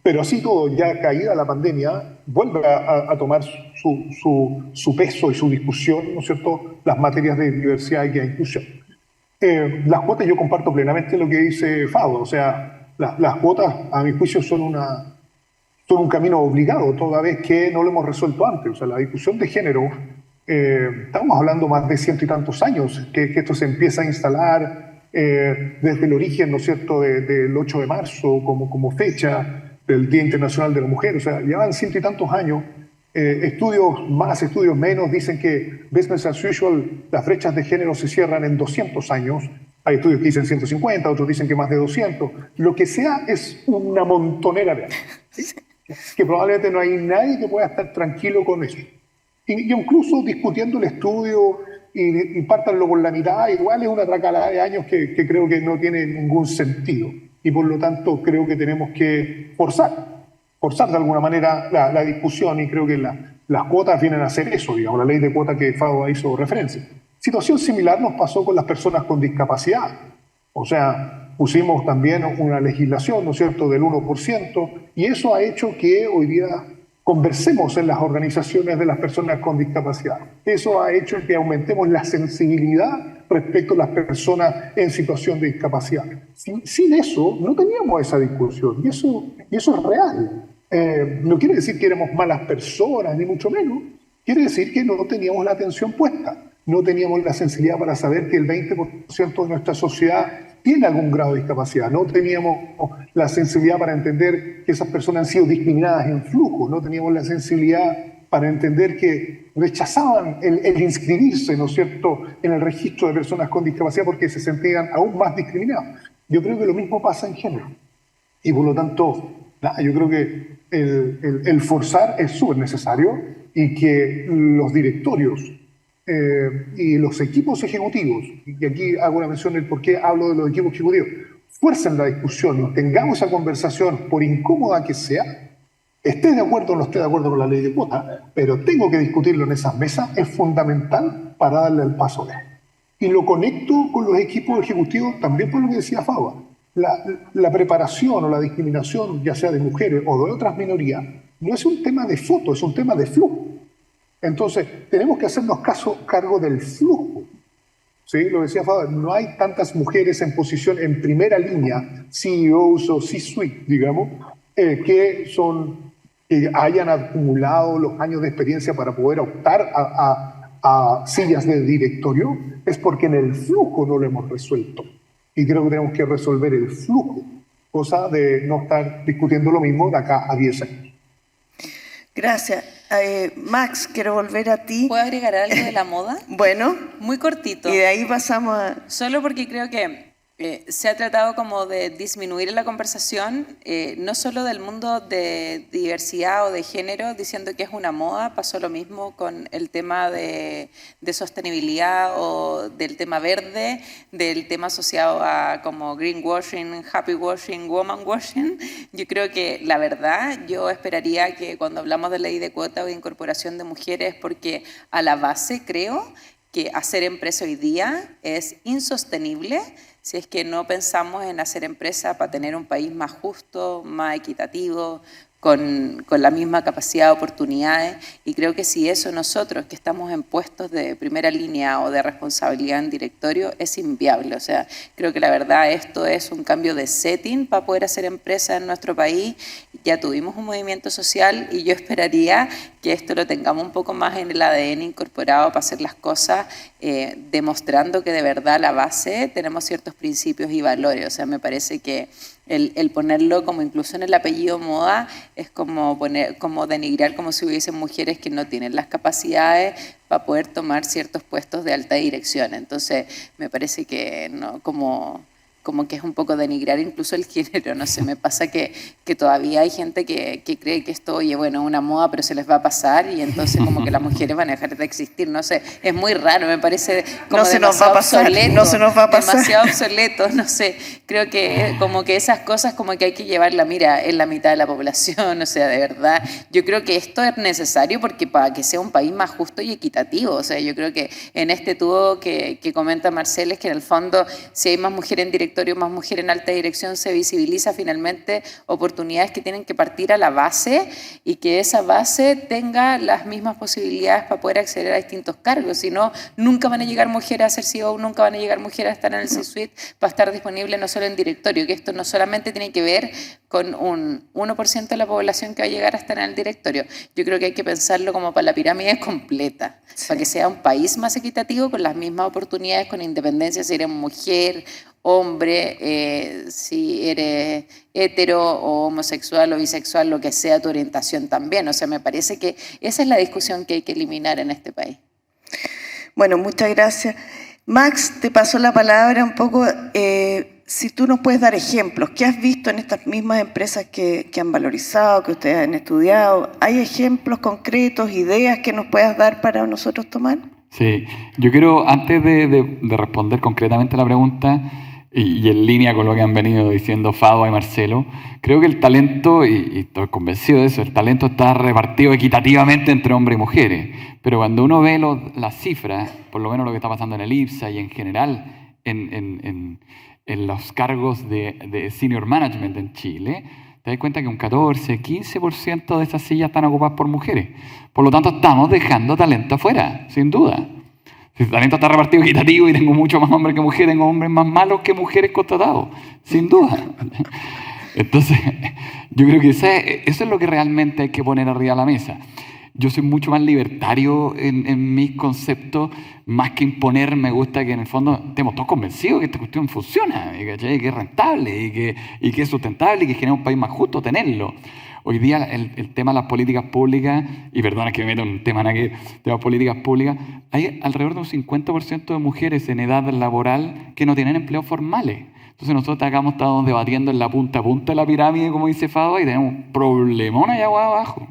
Pero así todo, ya caída la pandemia, vuelve a tomar su peso y su discusión, ¿no es cierto?, las materias de diversidad, equidad e inclusión. Las cuotas, yo comparto plenamente lo que dice Fado, o sea, las cuotas, a mi juicio, son un camino obligado, toda vez que no lo hemos resuelto antes. O sea, la discusión de género, estamos hablando más de 100 y tantos años que esto se empieza a instalar desde el origen, ¿no es cierto?, del 8 de marzo como fecha del Día Internacional de la Mujer. O sea, llevan 100 y tantos años. Estudios más, estudios menos dicen que business as usual, las brechas de género se cierran en 200 años. Hay estudios que dicen 150, otros dicen que más de 200. Lo que sea es una montonera de años, ¿sí? Que probablemente no hay nadie que pueda estar tranquilo con eso. Y incluso discutiendo el estudio y pártanlo por la mitad, igual es una tracalada de años que creo que no tiene ningún sentido. Y por lo tanto creo que tenemos que forzar de alguna manera la discusión, y creo que las cuotas vienen a hacer eso, digamos, la ley de cuotas que Fado hizo referencia. Situación similar nos pasó con las personas con discapacidad. O sea, pusimos también una legislación, ¿no es cierto?, del 1%, y eso ha hecho que hoy día conversemos en las organizaciones de las personas con discapacidad. Eso ha hecho que aumentemos la sensibilidad respecto a las personas en situación de discapacidad. Sin eso, no teníamos esa discusión, y eso es real. No quiere decir que éramos malas personas, ni mucho menos. Quiere decir que no teníamos la atención puesta, no teníamos la sensibilidad para saber que el 20% de nuestra sociedad tiene algún grado de discapacidad, no teníamos la sensibilidad para entender que esas personas han sido discriminadas en flujo, no teníamos la sensibilidad para entender que rechazaban el inscribirse, ¿no es cierto?, en el registro de personas con discapacidad porque se sentían aún más discriminados. Yo creo que lo mismo pasa en género. Y por lo tanto, yo creo que el forzar es súper necesario y que los directorios y los equipos ejecutivos, y aquí hago una mención del por qué hablo de los equipos ejecutivos, fuercen la discusión y tengamos esa conversación, por incómoda que sea, esté de acuerdo o no esté de acuerdo con la ley de cuota, pero tengo que discutirlo en esas mesas, es fundamental para darle el paso de. Y lo conecto con los equipos ejecutivos también por lo que decía Faba. La preparación o la discriminación, ya sea de mujeres o de otras minorías, no es un tema de foto, es un tema de flujo. Entonces, tenemos que hacernos cargo del flujo. ¿Sí? Lo decía Fabio, no hay tantas mujeres en posición en primera línea, CEOs o C-suite, digamos, que hayan acumulado los años de experiencia para poder optar a sillas de directorio, es porque en el flujo no lo hemos resuelto. Y creo que tenemos que resolver el flujo, cosa de no estar discutiendo lo mismo de acá a 10 años. Gracias. Max, quiero volver a ti. ¿Puedo agregar algo de la moda? Bueno. Muy cortito. Y de ahí pasamos a... Solo porque creo que se ha tratado como de disminuir la conversación, no solo del mundo de diversidad o de género, diciendo que es una moda, pasó lo mismo con el tema de sostenibilidad o del tema verde, del tema asociado a como greenwashing, happy washing, woman washing. Yo creo que la verdad, yo esperaría que cuando hablamos de ley de cuota o de incorporación de mujeres, porque a la base creo que hacer empresa hoy día es insostenible si es que no pensamos en hacer empresa para tener un país más justo, más equitativo, con la misma capacidad de oportunidades, y creo que si eso nosotros que estamos en puestos de primera línea o de responsabilidad en directorio es inviable. O sea, creo que la verdad esto es un cambio de setting para poder hacer empresa en nuestro país. Ya tuvimos un movimiento social y yo esperaría que esto lo tengamos un poco más en el ADN incorporado para hacer las cosas, demostrando que de verdad la base tenemos ciertos principios y valores. O sea, me parece que el ponerlo como incluso en el apellido moda es como denigrar como si hubiesen mujeres que no tienen las capacidades para poder tomar ciertos puestos de alta dirección. Entonces, me parece que no, como que es un poco denigrar incluso el género, no sé, me pasa que todavía hay gente que cree que esto, oye, bueno, es una moda, pero se les va a pasar y entonces como que las mujeres van a dejar de existir, no sé, es muy raro, me parece como demasiado obsoleto, no se nos va a pasar. Demasiado obsoleto, no sé, creo que como que esas cosas como que hay que llevarla, mira, en la mitad de la población, o sea, de verdad, yo creo que esto es necesario porque para que sea un país más justo y equitativo, o sea, yo creo que en este tubo que comenta Marcel es que en el fondo, si hay más mujeres en directorio, más mujeres en alta dirección, se visibiliza finalmente oportunidades que tienen que partir a la base y que esa base tenga las mismas posibilidades para poder acceder a distintos cargos. Si no, nunca van a llegar mujeres a ser CEO, nunca van a llegar mujeres a estar en el C-suite para estar disponibles no solo en directorio, que esto no solamente tiene que ver con un 1% de la población que va a llegar a estar en el directorio. Yo creo que hay que pensarlo como para la pirámide completa, sí, para que sea un país más equitativo con las mismas oportunidades, con independencia si eres mujer, hombre, si eres hetero o homosexual o bisexual, lo que sea tu orientación también. O sea, me parece que esa es la discusión que hay que eliminar en este país. Bueno, muchas gracias. Max, te paso la palabra un poco. Si tú nos puedes dar ejemplos, ¿qué has visto en estas mismas empresas que han valorizado, que ustedes han estudiado? ¿Hay ejemplos concretos, ideas que nos puedas dar para nosotros tomar? Sí, yo quiero, antes de responder concretamente a la pregunta, y en línea con lo que han venido diciendo Fado y Marcelo, creo que el talento, y estoy convencido de eso, el talento está repartido equitativamente entre hombres y mujeres. Pero cuando uno ve las cifras, por lo menos lo que está pasando en el IPSA y en general en en los cargos de senior management en Chile, te das cuenta que un 14, 15% de esas sillas están ocupadas por mujeres. Por lo tanto, estamos dejando talento afuera, sin duda. Si el talento está repartido equitativo y tengo mucho más hombres que mujeres, tengo hombres más malos que mujeres contratados, sin duda. Entonces, yo creo que eso es lo que realmente hay que poner arriba de la mesa. Yo soy mucho más libertario en mis conceptos, más que imponer. Me gusta que en el fondo estemos todos convencidos que esta cuestión funciona, ¿cachai? Que es rentable y que es sustentable y que genera un país más justo tenerlo. Hoy día el tema de las políticas públicas, y perdona que me meto en un tema de las políticas públicas, hay alrededor de un 50% de mujeres en edad laboral que no tienen empleos formales. Entonces nosotros acá estamos debatiendo en la punta a punta de la pirámide, como dice Fado, y tenemos un problemón allá abajo.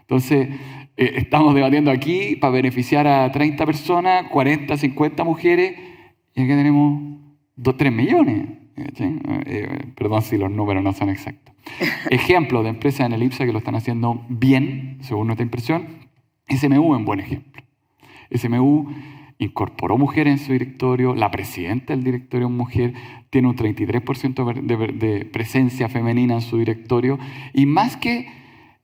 Entonces, estamos debatiendo aquí para beneficiar a 30 personas, 40, 50 mujeres, y acá tenemos 3 millones. Perdón si los números no son exactos. Ejemplo de empresas en el IPSA que lo están haciendo bien, según nuestra impresión, SMU es un buen ejemplo. SMU incorporó mujeres en su directorio, la presidenta del directorio es mujer, tiene un 33% de presencia femenina en su directorio, y más que...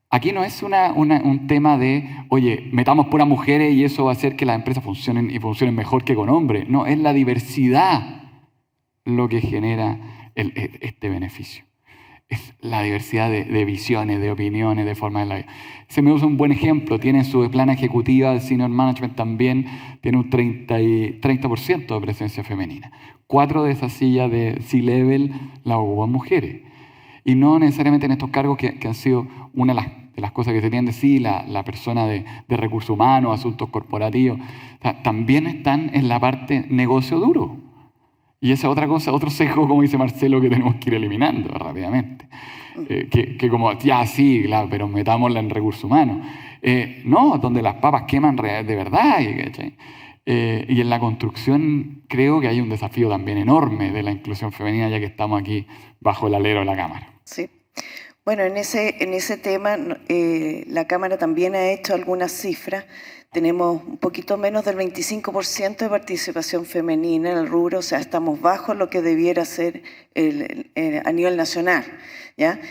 Aquí no es un tema de, oye, metamos puras mujeres y eso va a hacer que las empresas funcionen y funcionen mejor que con hombres. No, es la diversidad lo que genera este beneficio. Es la diversidad de visiones, de opiniones, de formas de la vida. SMU es un buen ejemplo. Tiene su plan ejecutiva de senior management también, tiene un 30% de presencia femenina. 4 de esas sillas de C-level las ocupan mujeres. Y no necesariamente en estos cargos que han sido una de las cosas que se tiende, sí, la persona de recursos humanos, asuntos corporativos, o sea, también están en la parte negocio duro. Y esa es otra cosa, otro sesgo, como dice Marcelo, que tenemos que ir eliminando rápidamente. Que como, ya sí, claro, pero metámosla en recursos humanos. No, donde las papas queman de verdad. Y en la construcción creo que hay un desafío también enorme de la inclusión femenina, ya que estamos aquí bajo el alero de la Cámara. Sí. Bueno, en ese tema la Cámara también ha hecho algunas cifras. Tenemos un poquito menos del 25% de participación femenina en el rubro, o sea, estamos bajo lo que debiera ser a nivel nacional, ¿ya?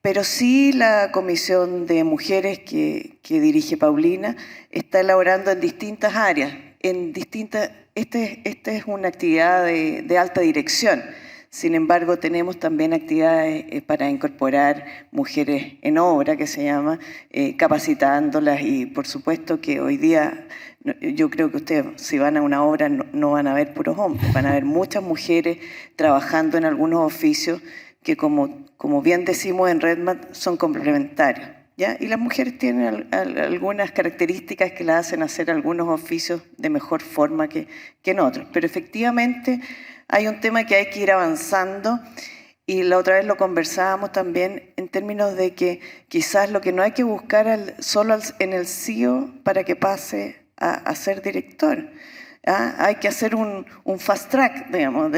Pero sí la Comisión de Mujeres que dirige Paulina está elaborando en distintas áreas. Esta es una actividad de alta dirección. Sin embargo, tenemos también actividades para incorporar mujeres en obra, que se llama, capacitándolas, y por supuesto que hoy día, yo creo que ustedes, si van a una obra, no van a ver puros hombres, van a ver muchas mujeres trabajando en algunos oficios que, como bien decimos en RedMat, son complementarios, ¿ya? Y las mujeres tienen algunas características que las hacen hacer algunos oficios de mejor forma que en otros, pero efectivamente hay un tema que hay que ir avanzando, y la otra vez lo conversábamos también en términos de que quizás lo que no hay que buscar solo en el CEO para que pase a ser director. Hay que hacer un fast track, digamos.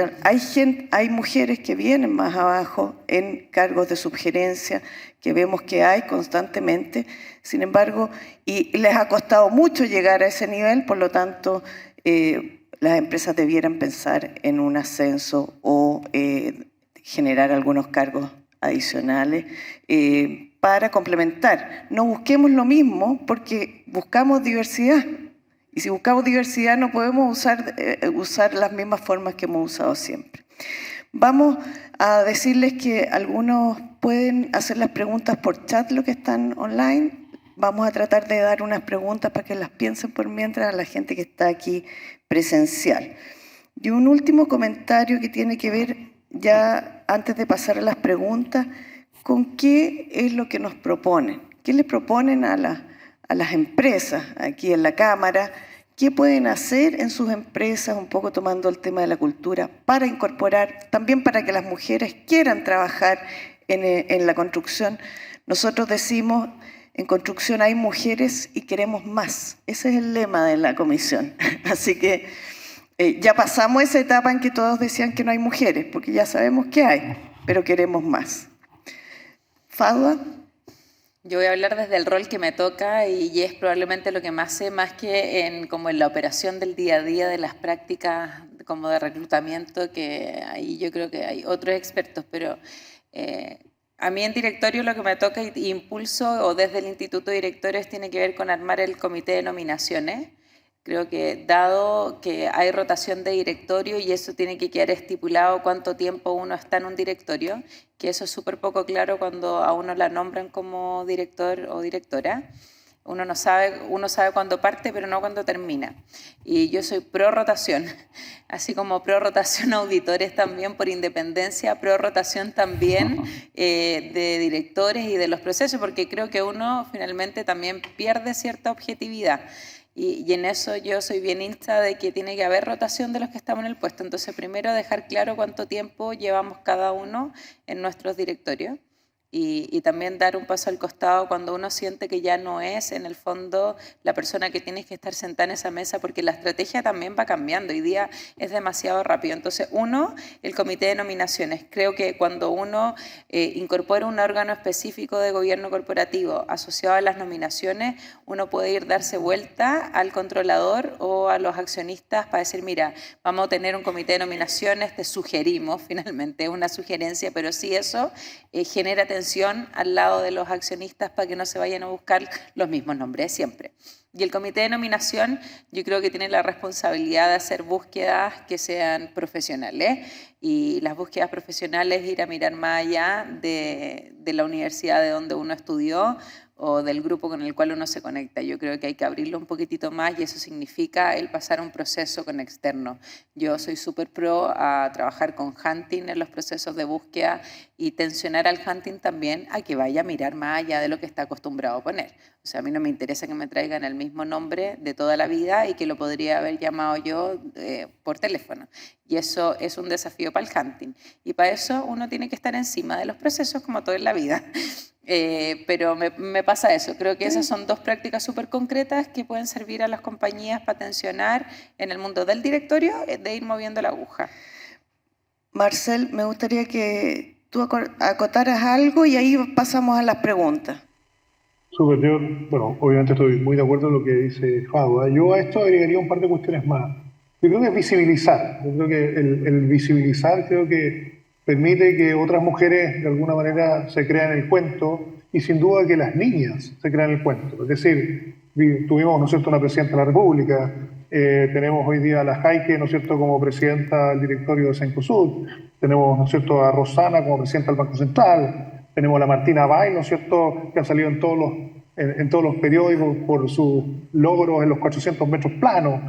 Hay mujeres que vienen más abajo en cargos de subgerencia, que vemos que hay constantemente, sin embargo, y les ha costado mucho llegar a ese nivel, por lo tanto, las empresas debieran pensar en un ascenso o generar algunos cargos adicionales para complementar. No busquemos lo mismo porque buscamos diversidad. Y si buscamos diversidad no podemos usar las mismas formas que hemos usado siempre. Vamos a decirles que algunos pueden hacer las preguntas por chat, los que están online. Vamos a tratar de dar unas preguntas para que las piensen por mientras a la gente que está aquí presencial. Y un último comentario que tiene que ver, ya antes de pasar a las preguntas, con qué es lo que nos proponen. ¿Qué le proponen a las empresas aquí en la Cámara? ¿Qué pueden hacer en sus empresas, un poco tomando el tema de la cultura, para incorporar, también para que las mujeres quieran trabajar en la construcción? Nosotros decimos, en construcción hay mujeres y queremos más. Ese es el lema de la comisión. Así que ya pasamos esa etapa en que todos decían que no hay mujeres, porque ya sabemos que hay, pero queremos más. Fadwa. Yo voy a hablar desde el rol que me toca y es probablemente lo que más sé, más que como en la operación del día a día de las prácticas como de reclutamiento, que ahí yo creo que hay otros expertos, pero a mí en directorio lo que me toca y impulso o desde el Instituto de Directores tiene que ver con armar el comité de nominaciones. Creo que dado que hay rotación de directorio y eso tiene que quedar estipulado cuánto tiempo uno está en un directorio, que eso es súper poco claro cuando a uno la nombran como director o directora. Uno sabe cuándo parte, pero no cuándo termina. Y yo soy pro rotación, así como pro rotación auditores también por independencia, pro rotación también de directores y de los procesos, porque creo que uno finalmente también pierde cierta objetividad. Y en eso yo soy bien hincha de que tiene que haber rotación de los que estamos en el puesto. Entonces, primero dejar claro cuánto tiempo llevamos cada uno en nuestros directorios y también dar un paso al costado cuando uno siente que ya no es, en el fondo, la persona que tiene que estar sentada en esa mesa, porque la estrategia también va cambiando. Hoy día es demasiado rápido. Entonces, el comité de nominaciones. Creo que cuando uno incorpora un órgano específico de gobierno corporativo asociado a las nominaciones, uno puede darse vuelta al controlador o a los accionistas para decir, mira, vamos a tener un comité de nominaciones, te sugerimos, finalmente, es una sugerencia, pero sí eso genera tensión al lado de los accionistas para que no se vayan a buscar los mismos nombres siempre. Y el comité de nominación yo creo que tiene la responsabilidad de hacer búsquedas que sean profesionales y las búsquedas profesionales ir a mirar más allá de la universidad de donde uno estudió o del grupo con el cual uno se conecta. Yo creo que hay que abrirlo un poquitito más y eso significa el pasar un proceso con externos. Yo soy súper pro a trabajar con hunting en los procesos de búsqueda y tensionar al hunting también a que vaya a mirar más allá de lo que está acostumbrado a poner. O sea, a mí no me interesa que me traigan el mismo nombre de toda la vida y que lo podría haber llamado yo por teléfono. Y eso es un desafío para el hunting. Y para eso uno tiene que estar encima de los procesos como todo en la vida. Pero me pasa eso. Creo que esas son dos prácticas súper concretas que pueden servir a las compañías para tensionar en el mundo del directorio, de ir moviendo la aguja. Marcel, me gustaría que tú acotaras algo y ahí pasamos a las preguntas. Súper, yo, bueno, obviamente estoy muy de acuerdo en lo que dice Fado. Yo a esto agregaría un par de cuestiones más. Yo creo que es visibilizar. Yo creo que el visibilizar creo que permite que otras mujeres de alguna manera se crean el cuento y sin duda que las niñas se crean el cuento. Es decir, tuvimos, ¿no es cierto?, una presidenta de la República, tenemos hoy día a la Jaike, ¿no es cierto?, como presidenta del directorio de Cencosud, tenemos, ¿no es cierto?, a Rosana como presidenta del Banco Central, tenemos a la Martina Bay, ¿no es cierto?, que ha salido en todos los periódicos por sus logros en los 400 metros planos.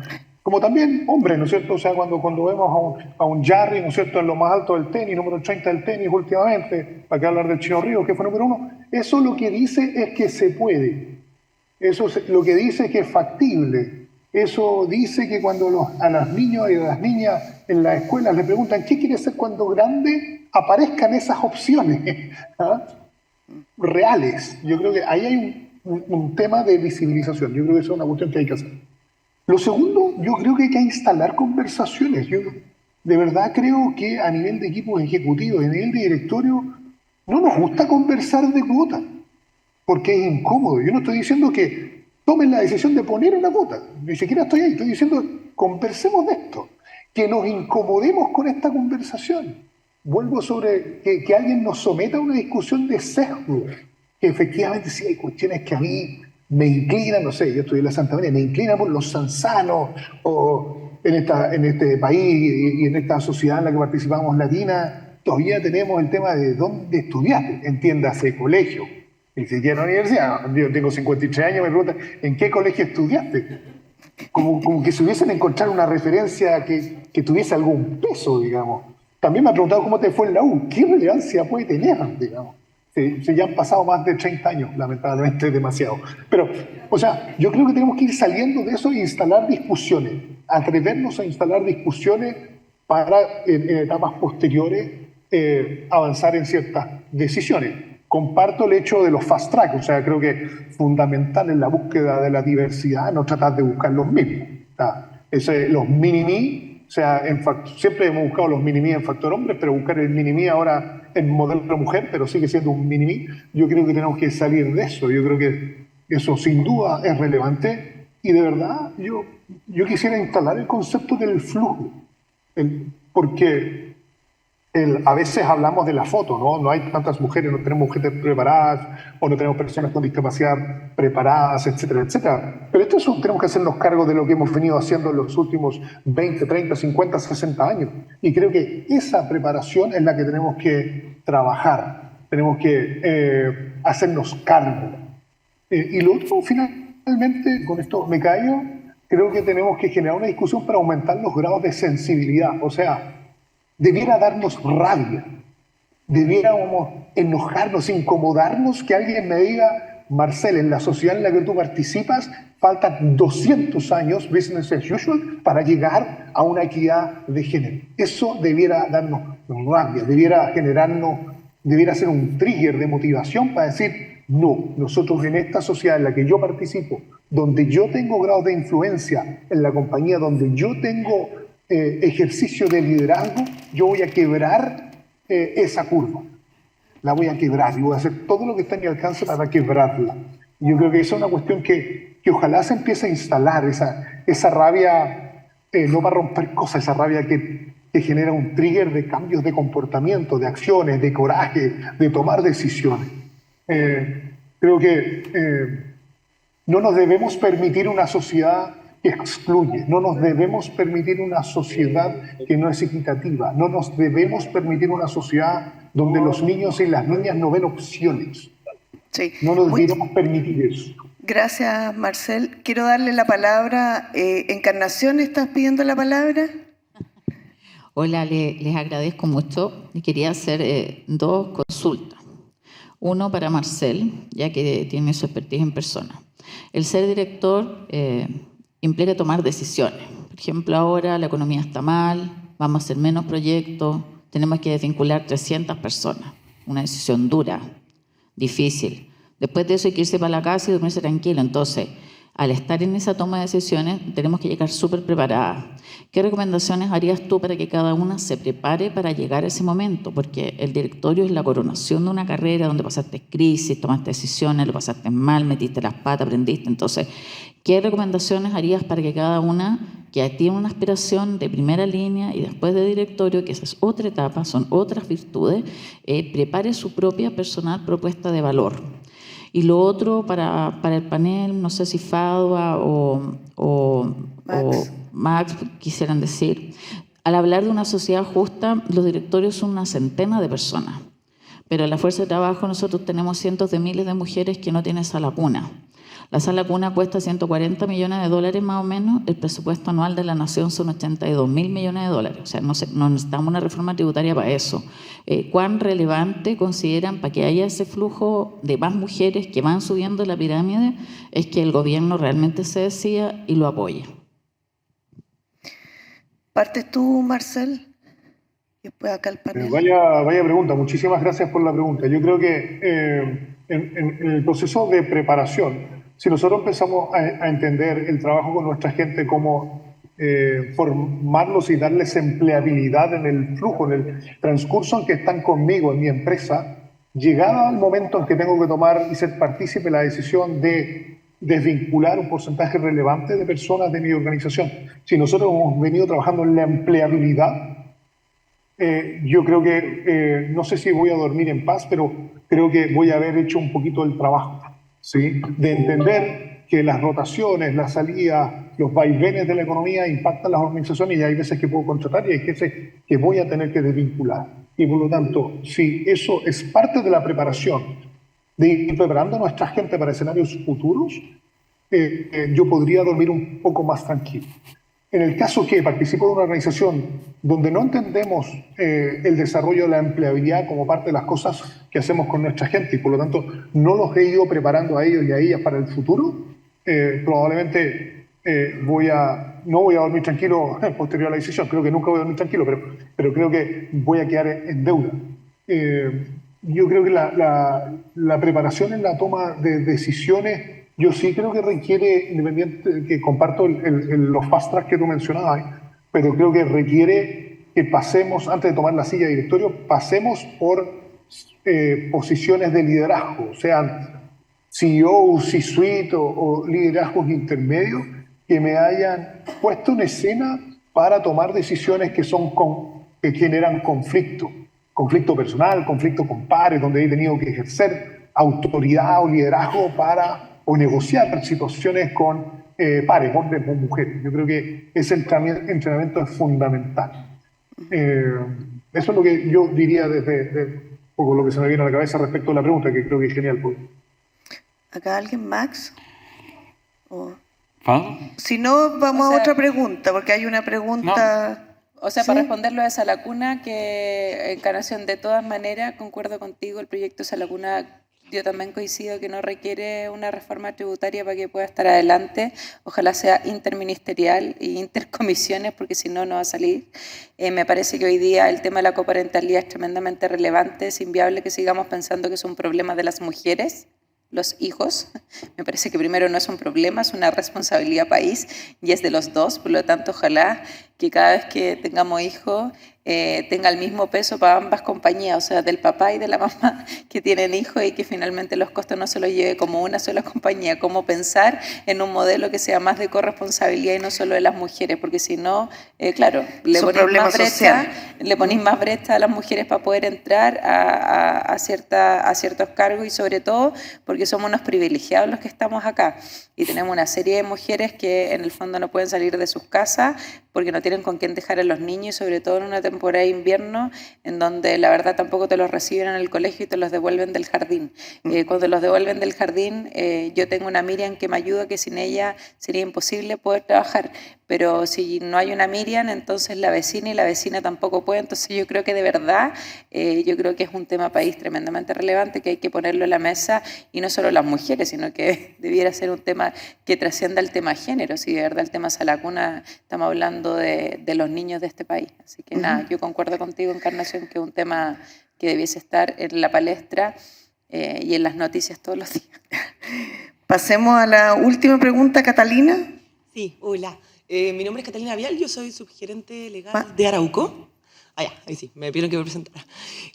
Como también hombres, ¿no es cierto? O sea, cuando vemos a un Jarry, ¿no es cierto?, en lo más alto del tenis, número 30 del tenis últimamente, para que hablar del Chino Ríos, que fue número 1, eso lo que dice es que se puede. Eso lo que dice es que es factible. Eso dice que cuando a los niños y a las niñas en las escuelas le preguntan ¿qué quieres ser cuando grande?, aparezcan esas opciones reales. Yo creo que ahí hay un tema de visibilización. Yo creo que eso es una cuestión que hay que hacer. Lo segundo, yo creo que hay que instalar conversaciones. Yo de verdad creo que a nivel de equipos ejecutivos, a nivel de directorio, no nos gusta conversar de cuotas, porque es incómodo. Yo no estoy diciendo que tomen la decisión de poner una cuota, ni siquiera estoy ahí, estoy diciendo conversemos de esto, que nos incomodemos con esta conversación. Vuelvo sobre que alguien nos someta a una discusión de sesgo, que efectivamente sí hay cuestiones que a mí me inclinan, no sé, yo estudié en la Santa María, me inclina por los sanzanos, o en este país y en esta sociedad en la que participamos latina, todavía tenemos el tema de dónde estudiaste, entiéndase, colegio, ni siquiera la universidad. Yo tengo 53 años, me preguntan, ¿en qué colegio estudiaste? Como que se hubiesen encontrado una referencia que tuviese algún peso, digamos. También me han preguntado cómo te fue en la U, ¿qué relevancia puede tener, digamos? Se ya han pasado más de 30 años, lamentablemente es demasiado. Pero, o sea, yo creo que tenemos que ir saliendo de eso e instalar discusiones, atrevernos a instalar discusiones para, en etapas posteriores, avanzar en ciertas decisiones. Comparto el hecho de los fast track, o sea, creo que es fundamental en la búsqueda de la diversidad no tratar de buscar los mismos. Los mini-me, o sea, siempre hemos buscado los mini-me en factor hombre, pero buscar el mini-me ahora en modelo mujer, pero sigue siendo un mini-mí. Yo creo que tenemos que salir de eso. Yo creo que eso sin duda es relevante. Y de verdad, yo quisiera instalar el concepto del flujo. Porque a veces hablamos de la foto, ¿no? No hay tantas mujeres, no tenemos mujeres preparadas, o no tenemos personas con discapacidad preparadas, etcétera, etcétera. Pero esto tenemos que hacernos cargo de lo que hemos venido haciendo en los últimos 20, 30, 50, 60 años. Y creo que esa preparación es la que tenemos que trabajar, tenemos que hacernos cargo. Y lo otro, finalmente, con esto me callo, creo que tenemos que generar una discusión para aumentar los grados de sensibilidad. O sea, debiera darnos rabia, debiéramos enojarnos, incomodarnos, que alguien me diga: Marcel, en la sociedad en la que tú participas faltan 200 años, business as usual, para llegar a una equidad de género. Eso debiera darnos rabia, debiera ser un trigger de motivación para decir: no, nosotros en esta sociedad en la que yo participo, donde yo tengo grados de influencia en la compañía, donde yo tengo ejercicio de liderazgo, yo voy a quebrar esa curva. La voy a quebrar y voy a hacer todo lo que está en mi alcance para quebrarla. Y yo creo que esa es una cuestión que ojalá se empiece a instalar, esa rabia, no para romper cosas, esa rabia que genera un trigger de cambios de comportamiento, de acciones, de coraje, de tomar decisiones. Creo que no nos debemos permitir una sociedad que excluye, no nos debemos permitir una sociedad que no es equitativa, no nos debemos permitir una sociedad donde los niños y las niñas no ven opciones. Sí. No nos deberíamos permitir eso. Gracias, Marcel. Quiero darle la palabra. Encarnación, ¿estás pidiendo la palabra? Hola, les agradezco mucho y quería hacer dos consultas. Uno para Marcel, ya que tiene su expertise en persona. El ser director implica tomar decisiones. Por ejemplo, ahora la economía está mal, vamos a hacer menos proyectos, tenemos que desvincular 300 personas. Una decisión dura, difícil. Después de eso hay que irse para la casa y dormirse tranquilo. Entonces, al estar en esa toma de decisiones, tenemos que llegar súper preparadas. ¿Qué recomendaciones harías tú para que cada una se prepare para llegar a ese momento? Porque el directorio es la coronación de una carrera donde pasaste crisis, tomaste decisiones, lo pasaste mal, metiste las patas, aprendiste. Entonces, ¿qué recomendaciones harías para que cada una que tiene una aspiración de primera línea y después de directorio, que esa es otra etapa, son otras virtudes, prepare su propia personal propuesta de valor? Y lo otro para el panel, no sé si Fadwa o Max quisieran decir, al hablar de una sociedad justa, los directorios son una centena de personas, pero en la fuerza de trabajo nosotros tenemos cientos de miles de mujeres que no tienen sala cuna. La sala cuna cuesta $140 millones más o menos, el presupuesto anual de la nación son $82.000 millones. O sea, no necesitamos una reforma tributaria para eso. ¿Cuán relevante consideran para que haya ese flujo de más mujeres que van subiendo la pirámide es que el gobierno realmente se decida y lo apoye? ¿Partes tú, Marcel? Y después acá el panel. Vaya pregunta, muchísimas gracias por la pregunta. Yo creo que en el proceso de preparación, si nosotros empezamos a entender el trabajo con nuestra gente como formarlos y darles empleabilidad en el flujo, en el transcurso en que están conmigo en mi empresa, llegado el momento en que tengo que tomar y ser partícipe de la decisión de desvincular un porcentaje relevante de personas de mi organización. Si nosotros hemos venido trabajando en la empleabilidad, yo creo que, no sé si voy a dormir en paz, pero creo que voy a haber hecho un poquito el trabajo, ¿sí? De entender que las rotaciones, las salidas, los vaivenes de la economía impactan las organizaciones y hay veces que puedo contratar y hay veces que voy a tener que desvincular. Y por lo tanto, si eso es parte de la preparación, de ir preparando a nuestra gente para escenarios futuros, yo podría dormir un poco más tranquilo. En el caso que participo de una organización donde no entendemos el desarrollo de la empleabilidad como parte de las cosas que hacemos con nuestra gente y por lo tanto no los he ido preparando a ellos y a ellas para el futuro, probablemente no voy a dormir tranquilo posterior a la decisión. Creo que nunca voy a dormir tranquilo, pero creo que voy a quedar en deuda. Yo creo que la preparación en la toma de decisiones, yo sí creo que requiere, independiente, que comparto los fast track que tú mencionabas, pero creo que requiere que pasemos, antes de tomar la silla de directorio, pasemos por posiciones de liderazgo, sean CEO, C-suite o liderazgos intermedios, que me hayan puesto en escena para tomar decisiones que generan conflicto personal, conflicto con pares, donde he tenido que ejercer autoridad o liderazgo o negociar situaciones con pares, hombres o mujeres. Yo creo que ese entrenamiento es fundamental. Eso es lo que yo diría desde un poco lo que se me viene a la cabeza respecto a la pregunta, que creo que es genial. ¿Acá alguien, Max? ¿Fado? Si no, vamos a otra pregunta, porque hay una pregunta... O sea, ¿Sí? para responderlo de Salacuna, que Encarnación, de todas maneras, concuerdo contigo, el proyecto Salacuna, yo también coincido que no requiere una reforma tributaria para que pueda estar adelante. Ojalá sea interministerial e intercomisiones, porque si no, no va a salir. Me parece que hoy día el tema de la coparentalidad es tremendamente relevante. Es inviable que sigamos pensando que es un problema de las mujeres, los hijos. Me parece que primero no es un problema, es una responsabilidad país y es de los dos. Por lo tanto, ojalá que cada vez que tengamos hijos tenga el mismo peso para ambas compañías, o sea, del papá y de la mamá que tienen hijos, y que finalmente los costos no se los lleve como una sola compañía. Cómo pensar en un modelo que sea más de corresponsabilidad y no solo de las mujeres, porque si no, claro, le ponéis más brecha a las mujeres para poder entrar a ciertos cargos, y sobre todo porque somos unos privilegiados los que estamos acá y tenemos una serie de mujeres que en el fondo no pueden salir de sus casas porque no tienen con quién dejar a los niños, y sobre todo en una temporada de invierno en donde la verdad tampoco te los reciben en el colegio y te los devuelven del jardín. Cuando los devuelven del jardín, yo tengo una Miriam que me ayuda, que sin ella sería imposible poder trabajar, pero si no hay una Miriam, entonces la vecina, y la vecina tampoco puede. Entonces yo creo que de verdad, yo creo que es un tema país tremendamente relevante, que hay que ponerlo en la mesa, y no solo las mujeres, sino que debiera ser un tema que trascienda el tema género. Si de verdad el tema Salacuna, estamos hablando de los niños de este país. Así que nada, yo concuerdo contigo, Encarnación, que es un tema que debiese estar en la palestra y en las noticias todos los días. Pasemos a la última pregunta, Catalina. Sí, hola. Mi nombre es Catalina Vial, yo soy subgerente legal de Arauco. Ahí sí, me pidieron que me presentara.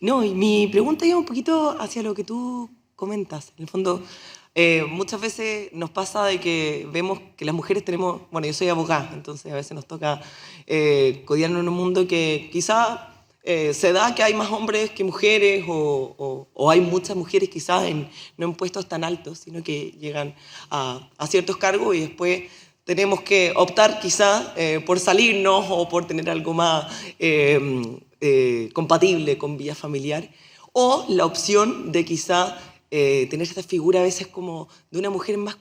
No, y mi pregunta iba un poquito hacia lo que tú comentas. En el fondo, muchas veces nos pasa de que vemos que las mujeres tenemos... Bueno, yo soy abogada, entonces a veces nos toca codearnos en un mundo que quizá se da que hay más hombres que mujeres, o hay muchas mujeres quizás no en puestos tan altos, sino que llegan a ciertos cargos y después tenemos que optar quizá por salirnos o por tener algo más compatible con vida familiar, o la opción de quizá tener esta figura a veces como de una mujer más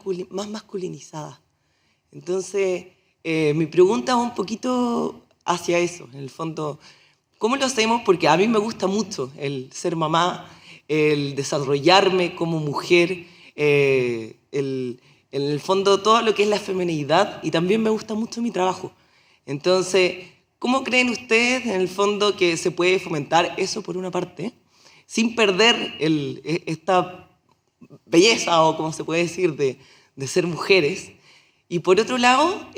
masculinizada. Entonces, mi pregunta va un poquito hacia eso, en el fondo, ¿cómo lo hacemos? Porque a mí me gusta mucho el ser mamá, el desarrollarme como mujer, en el fondo todo lo que es la feminidad, y también me gusta mucho mi trabajo. Entonces, ¿cómo creen ustedes en el fondo que se puede fomentar eso por una parte, sin perder esta belleza, o como se puede decir, de ser mujeres? Y por otro lado,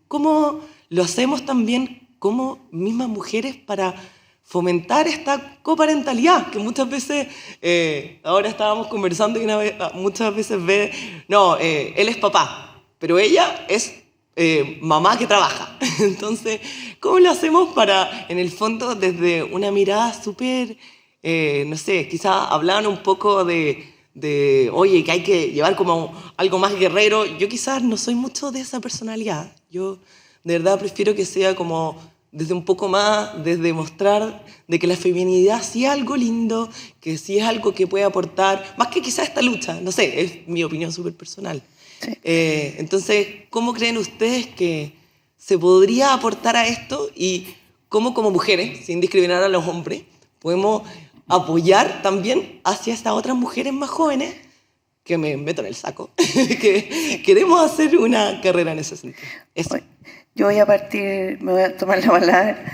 ¿cómo lo hacemos también como mismas mujeres para fomentar esta coparentalidad? Que muchas veces, ahora estábamos conversando y muchas veces él es papá, pero ella es mamá que trabaja. Entonces, ¿cómo lo hacemos para, en el fondo, desde una mirada súper, no sé, quizás hablaban un poco de oye, que hay que llevar como algo más guerrero? Yo quizás no soy mucho de esa personalidad. Yo de verdad prefiero que sea como desde un poco más, desde mostrar de que la feminidad sí es algo lindo, que sí es algo que puede aportar, más que quizás esta lucha, no sé, es mi opinión súper personal. Sí. Entonces, ¿cómo creen ustedes que se podría aportar a esto, y cómo como mujeres, sin discriminar a los hombres, podemos apoyar también hacia estas otras mujeres más jóvenes, que me meto en el saco, que queremos hacer una carrera en ese sentido? Eso. Yo voy a partir, me voy a tomar la palabra.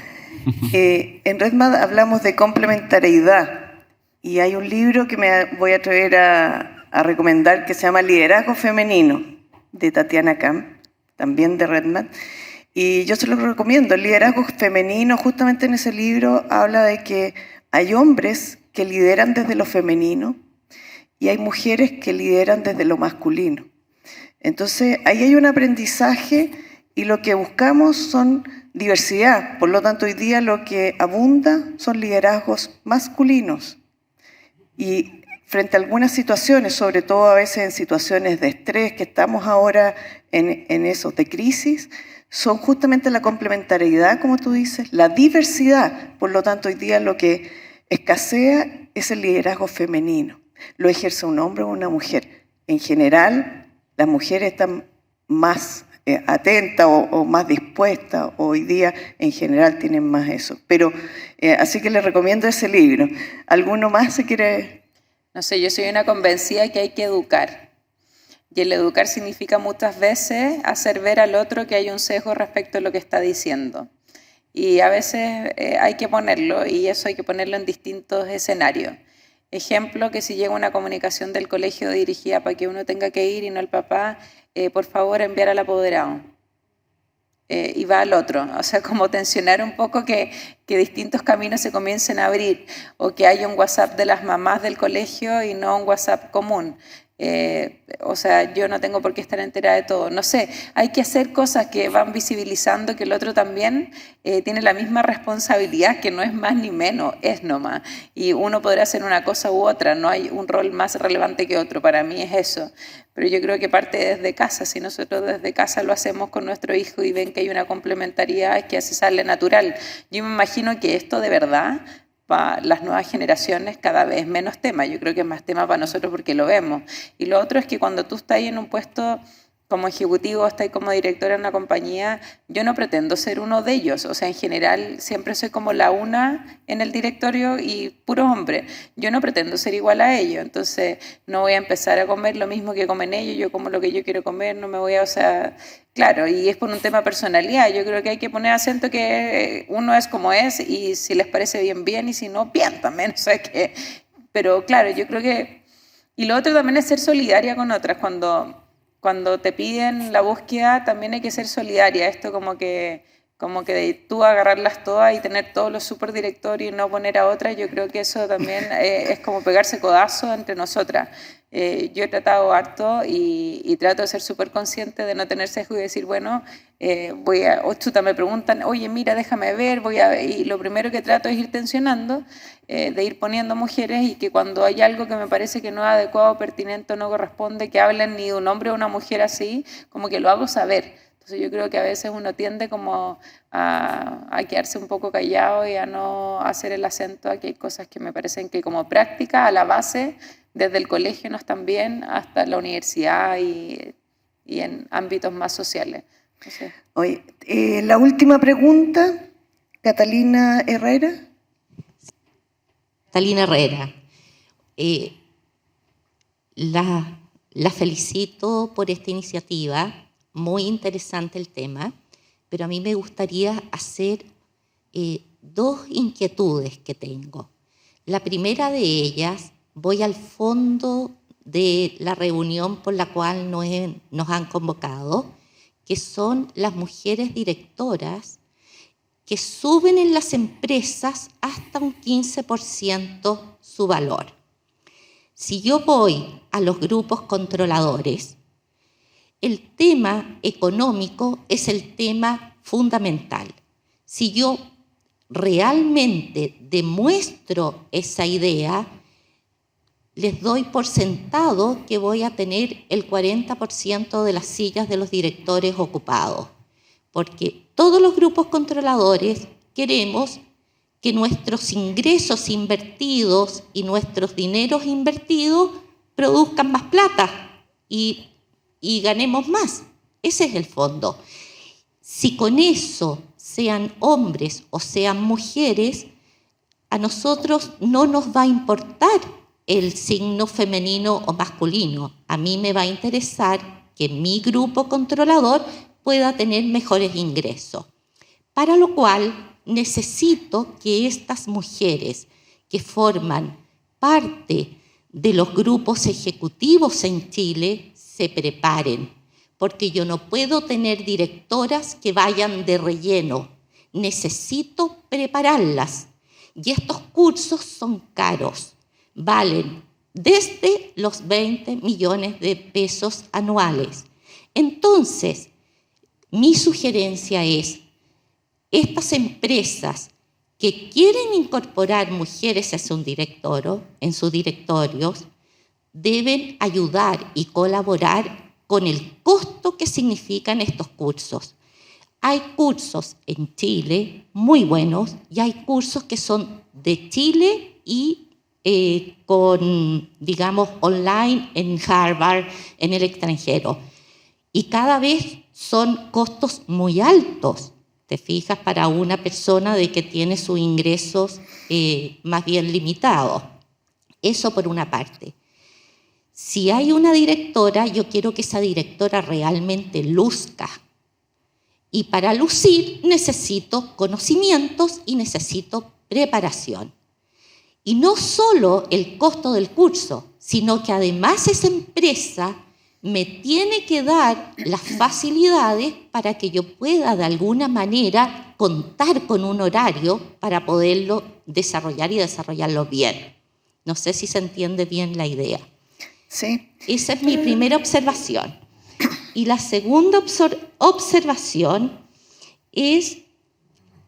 En RedMad hablamos de complementariedad, y hay un libro que me voy a atrever a recomendar, que se llama Liderazgo Femenino, de Tatiana Camp, también de RedMad. Y yo se lo recomiendo. El liderazgo femenino, justamente en ese libro, habla de que hay hombres que lideran desde lo femenino y hay mujeres que lideran desde lo masculino. Entonces, ahí hay un aprendizaje y lo que buscamos son diversidad. Por lo tanto, hoy día lo que abunda son liderazgos masculinos. Y frente a algunas situaciones, sobre todo a veces en situaciones de estrés, que estamos ahora en esos de crisis, son justamente la complementariedad, como tú dices, la diversidad. Por lo tanto, hoy día lo que escasea es el liderazgo femenino. Lo ejerce un hombre o una mujer. En general, las mujeres están más atentas o más dispuestas. Hoy día, en general, tienen más eso. Pero, así que les recomiendo ese libro. ¿Alguno más se quiere...? No sé, yo soy una convencida que hay que educar. Y el educar significa muchas veces hacer ver al otro que hay un sesgo respecto a lo que está diciendo. Y a veces hay que ponerlo, y eso hay que ponerlo en distintos escenarios. Ejemplo, que si llega una comunicación del colegio dirigida para que uno tenga que ir y no el papá, por favor enviar al apoderado. Y va al otro. O sea, como tensionar un poco que distintos caminos se comiencen a abrir, o que haya un WhatsApp de las mamás del colegio y no un WhatsApp común. O sea, yo no tengo por qué estar enterada de todo. No sé, hay que hacer cosas que van visibilizando que el otro también tiene la misma responsabilidad, que no es más ni menos, es nomás. Y uno podrá hacer una cosa u otra, no hay un rol más relevante que otro. Para mí es eso. Pero yo creo que parte desde casa. Si nosotros desde casa lo hacemos con nuestro hijo y ven que hay una complementariedad, es que así sale natural. Yo me imagino que esto de verdad, para las nuevas generaciones, cada vez menos tema. Yo creo que es más tema para nosotros porque lo vemos. Y lo otro es que cuando tú estás ahí en un puesto como ejecutivo, estás como directora en una compañía, yo no pretendo ser uno de ellos. O sea, en general siempre soy como la una en el directorio y puro hombre. Yo no pretendo ser igual a ellos. Entonces no voy a empezar a comer lo mismo que comen ellos. Yo como lo que yo quiero comer, no me voy a... O sea, claro, y es por un tema de personalidad. Yo creo que hay que poner acento que uno es como es, y si les parece bien, bien, y si no, bien también. O sea que... Pero claro, yo creo que... Y lo otro también es ser solidaria con otras. Cuando te piden la búsqueda, también hay que ser solidaria. Esto como que tú agarrarlas todas y tener todos los superdirectorios y no poner a otras, yo creo que eso también es como pegarse codazo entre nosotras. Yo he tratado harto y trato de ser súper consciente de no tener sesgo y decir, bueno, me preguntan, oye, mira, déjame ver, y lo primero que trato es ir tensionando, de ir poniendo mujeres, y que cuando hay algo que me parece que no es adecuado, pertinente o no corresponde, que hablen ni de un hombre o una mujer así, como que lo hago saber. Entonces yo creo que a veces uno tiende como a quedarse un poco callado y a no hacer el acento a que hay cosas que me parecen que como práctica a la base, desde el colegio no están bien, hasta la universidad y en ámbitos más sociales. Entonces, Oye, la última pregunta, Catalina Herrera. Catalina Herrera, la felicito por esta iniciativa. Muy interesante el tema, pero a mí me gustaría hacer dos inquietudes que tengo. La primera de ellas, voy al fondo de la reunión por la cual nos han convocado, que son las mujeres directoras que suben en las empresas hasta un 15% su valor. Si yo voy a los grupos controladores, el tema económico es el tema fundamental. Si yo realmente demuestro esa idea, les doy por sentado que voy a tener el 40% de las sillas de los directores ocupados, porque todos los grupos controladores queremos que nuestros ingresos invertidos y nuestros dineros invertidos produzcan más plata y ganemos más. Ese es el fondo. Si con eso, sean hombres o sean mujeres, a nosotros no nos va a importar el signo femenino o masculino. A mí me va a interesar que mi grupo controlador pueda tener mejores ingresos. Para lo cual necesito que estas mujeres que forman parte de los grupos ejecutivos en Chile se preparen, porque yo no puedo tener directoras que vayan de relleno. Necesito prepararlas. Y estos cursos son caros, valen desde los 20 millones de pesos anuales. Entonces, mi sugerencia es, estas empresas que quieren incorporar mujeres en sus directorios, deben ayudar y colaborar con el costo que significan estos cursos. Hay cursos en Chile muy buenos y hay cursos que son de Chile y digamos, online en Harvard, en el extranjero. Y cada vez son costos muy altos. Te fijas, para una persona de que tiene sus ingresos más bien limitados. Eso por una parte. Si hay una directora, yo quiero que esa directora realmente luzca. Y para lucir necesito conocimientos y necesito preparación. Y no solo el costo del curso, sino que además esa empresa me tiene que dar las facilidades para que yo pueda de alguna manera contar con un horario para poderlo desarrollar y desarrollarlo bien. No sé si se entiende bien la idea. Sí. Esa es mi primera observación. Y la segunda observación es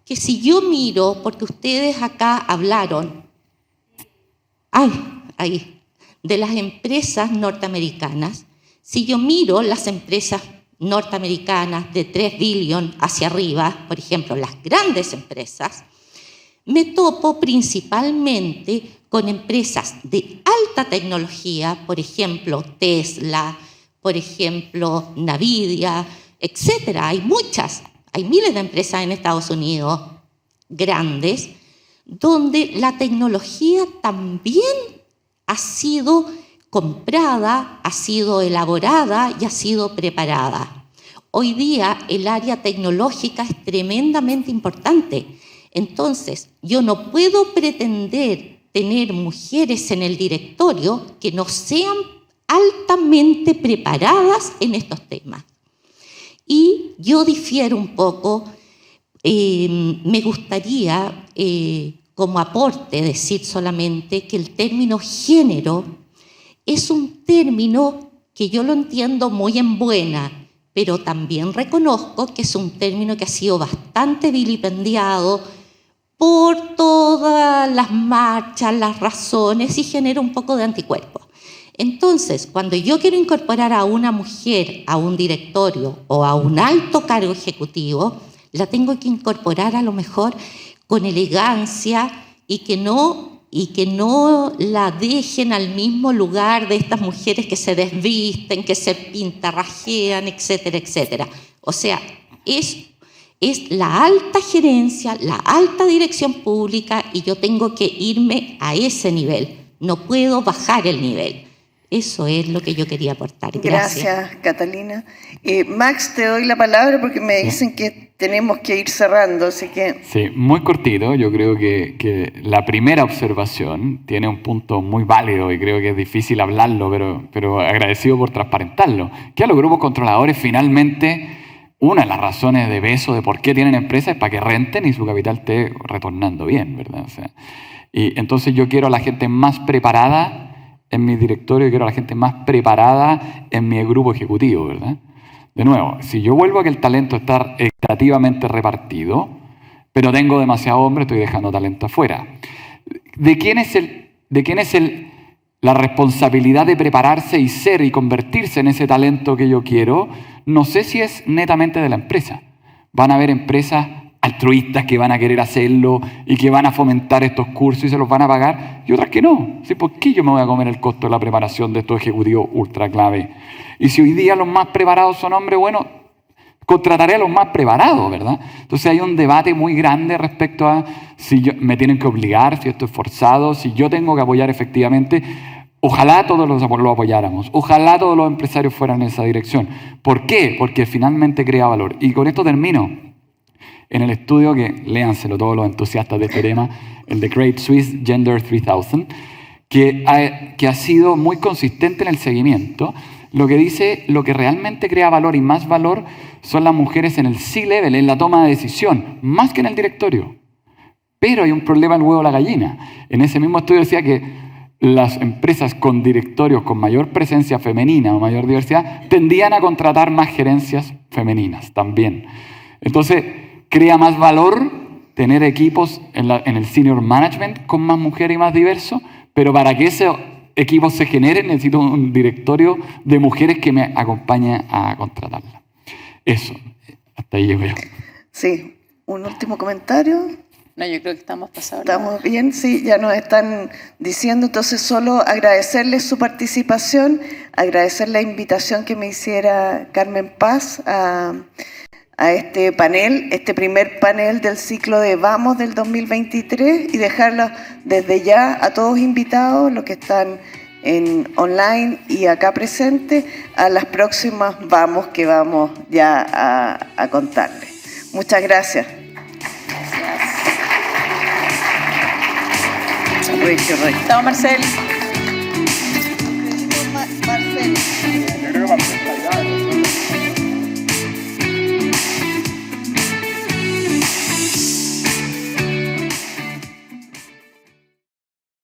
que si yo miro, porque ustedes acá hablaron, de las empresas norteamericanas, si yo miro las empresas norteamericanas de 3 billion hacia arriba, por ejemplo, las grandes empresas, me topo principalmente con empresas de alta tecnología, por ejemplo, Tesla, por ejemplo, Nvidia, etc. Hay muchas, hay miles de empresas en Estados Unidos grandes, donde la tecnología también ha sido comprada, ha sido elaborada y ha sido preparada. Hoy día el área tecnológica es tremendamente importante. Entonces, yo no puedo pretender tener mujeres en el directorio que no sean altamente preparadas en estos temas. Y yo difiero un poco, me gustaría como aporte decir solamente que el término género es un término que yo lo entiendo muy en buena, pero también reconozco que es un término que ha sido bastante vilipendiado por todas las marchas, las razones, y genera un poco de anticuerpo. Entonces, cuando yo quiero incorporar a una mujer a un directorio o a un alto cargo ejecutivo, la tengo que incorporar a lo mejor con elegancia y que no la dejen al mismo lugar de estas mujeres que se desvisten, que se pintarrajean, etcétera, etcétera. O sea, es la alta gerencia, la alta dirección pública, y yo tengo que irme a ese nivel. No puedo bajar el nivel. Eso es lo que yo quería aportar. Gracias, Catalina. Max, te doy la palabra porque me dicen que tenemos que ir cerrando, así que... Sí, muy cortito. Yo creo que la primera observación tiene un punto muy válido y creo que es difícil hablarlo, pero agradecido por transparentarlo. Que a los grupos controladores finalmente, una de las razones de peso de por qué tienen empresas es para que renten y su capital esté retornando bien, ¿verdad? O sea, y entonces yo quiero a la gente más preparada en mi directorio, y quiero a la gente más preparada en mi grupo ejecutivo, ¿verdad? De nuevo, si yo vuelvo a que el talento está equitativamente repartido, pero tengo demasiado hombre, estoy dejando talento afuera. ¿De quién es la responsabilidad de prepararse y ser y convertirse en ese talento que yo quiero? No sé si es netamente de la empresa. Van a haber empresas altruistas que van a querer hacerlo y que van a fomentar estos cursos y se los van a pagar, y otras que no. ¿Sí? ¿Por qué yo me voy a comer el costo de la preparación de estos ejecutivos ultra clave? Y si hoy día los más preparados son hombres, bueno, contrataré a los más preparados, ¿verdad? Entonces hay un debate muy grande respecto a si me tienen que obligar, si esto es forzado, si yo tengo que apoyar efectivamente. Ojalá todos lo apoyáramos, ojalá todos los empresarios fueran en esa dirección. ¿Por qué? Porque finalmente crea valor. Y con esto termino. En el estudio, que léanselo todos los entusiastas de este tema, el de Great Swiss Gender 3000, que ha sido muy consistente en el seguimiento, lo que dice, lo que realmente crea valor y más valor son las mujeres en el C-level, en la toma de decisión, más que en el directorio. Pero hay un problema el huevo o la gallina. En ese mismo estudio decía que las empresas con directorios con mayor presencia femenina o mayor diversidad tendían a contratar más gerencias femeninas también. Entonces, crea más valor tener equipos en el senior management con más mujeres y más diversos, pero para que ese equipos se generen, necesito un directorio de mujeres que me acompañe a contratarla. Eso, hasta ahí llego yo. Sí, un último comentario. No, yo creo que estamos pasados. ¿Estamos bien? Sí, ya nos están diciendo. Entonces, solo agradecerles su participación, agradecer la invitación que me hiciera Carmen Paz a este panel, este primer panel del ciclo de Vamos del 2023, y dejarlos desde ya a todos invitados, los que están en online y acá presentes, a las próximas Vamos que vamos ya a contarles. Muchas gracias. Chao, Marcel.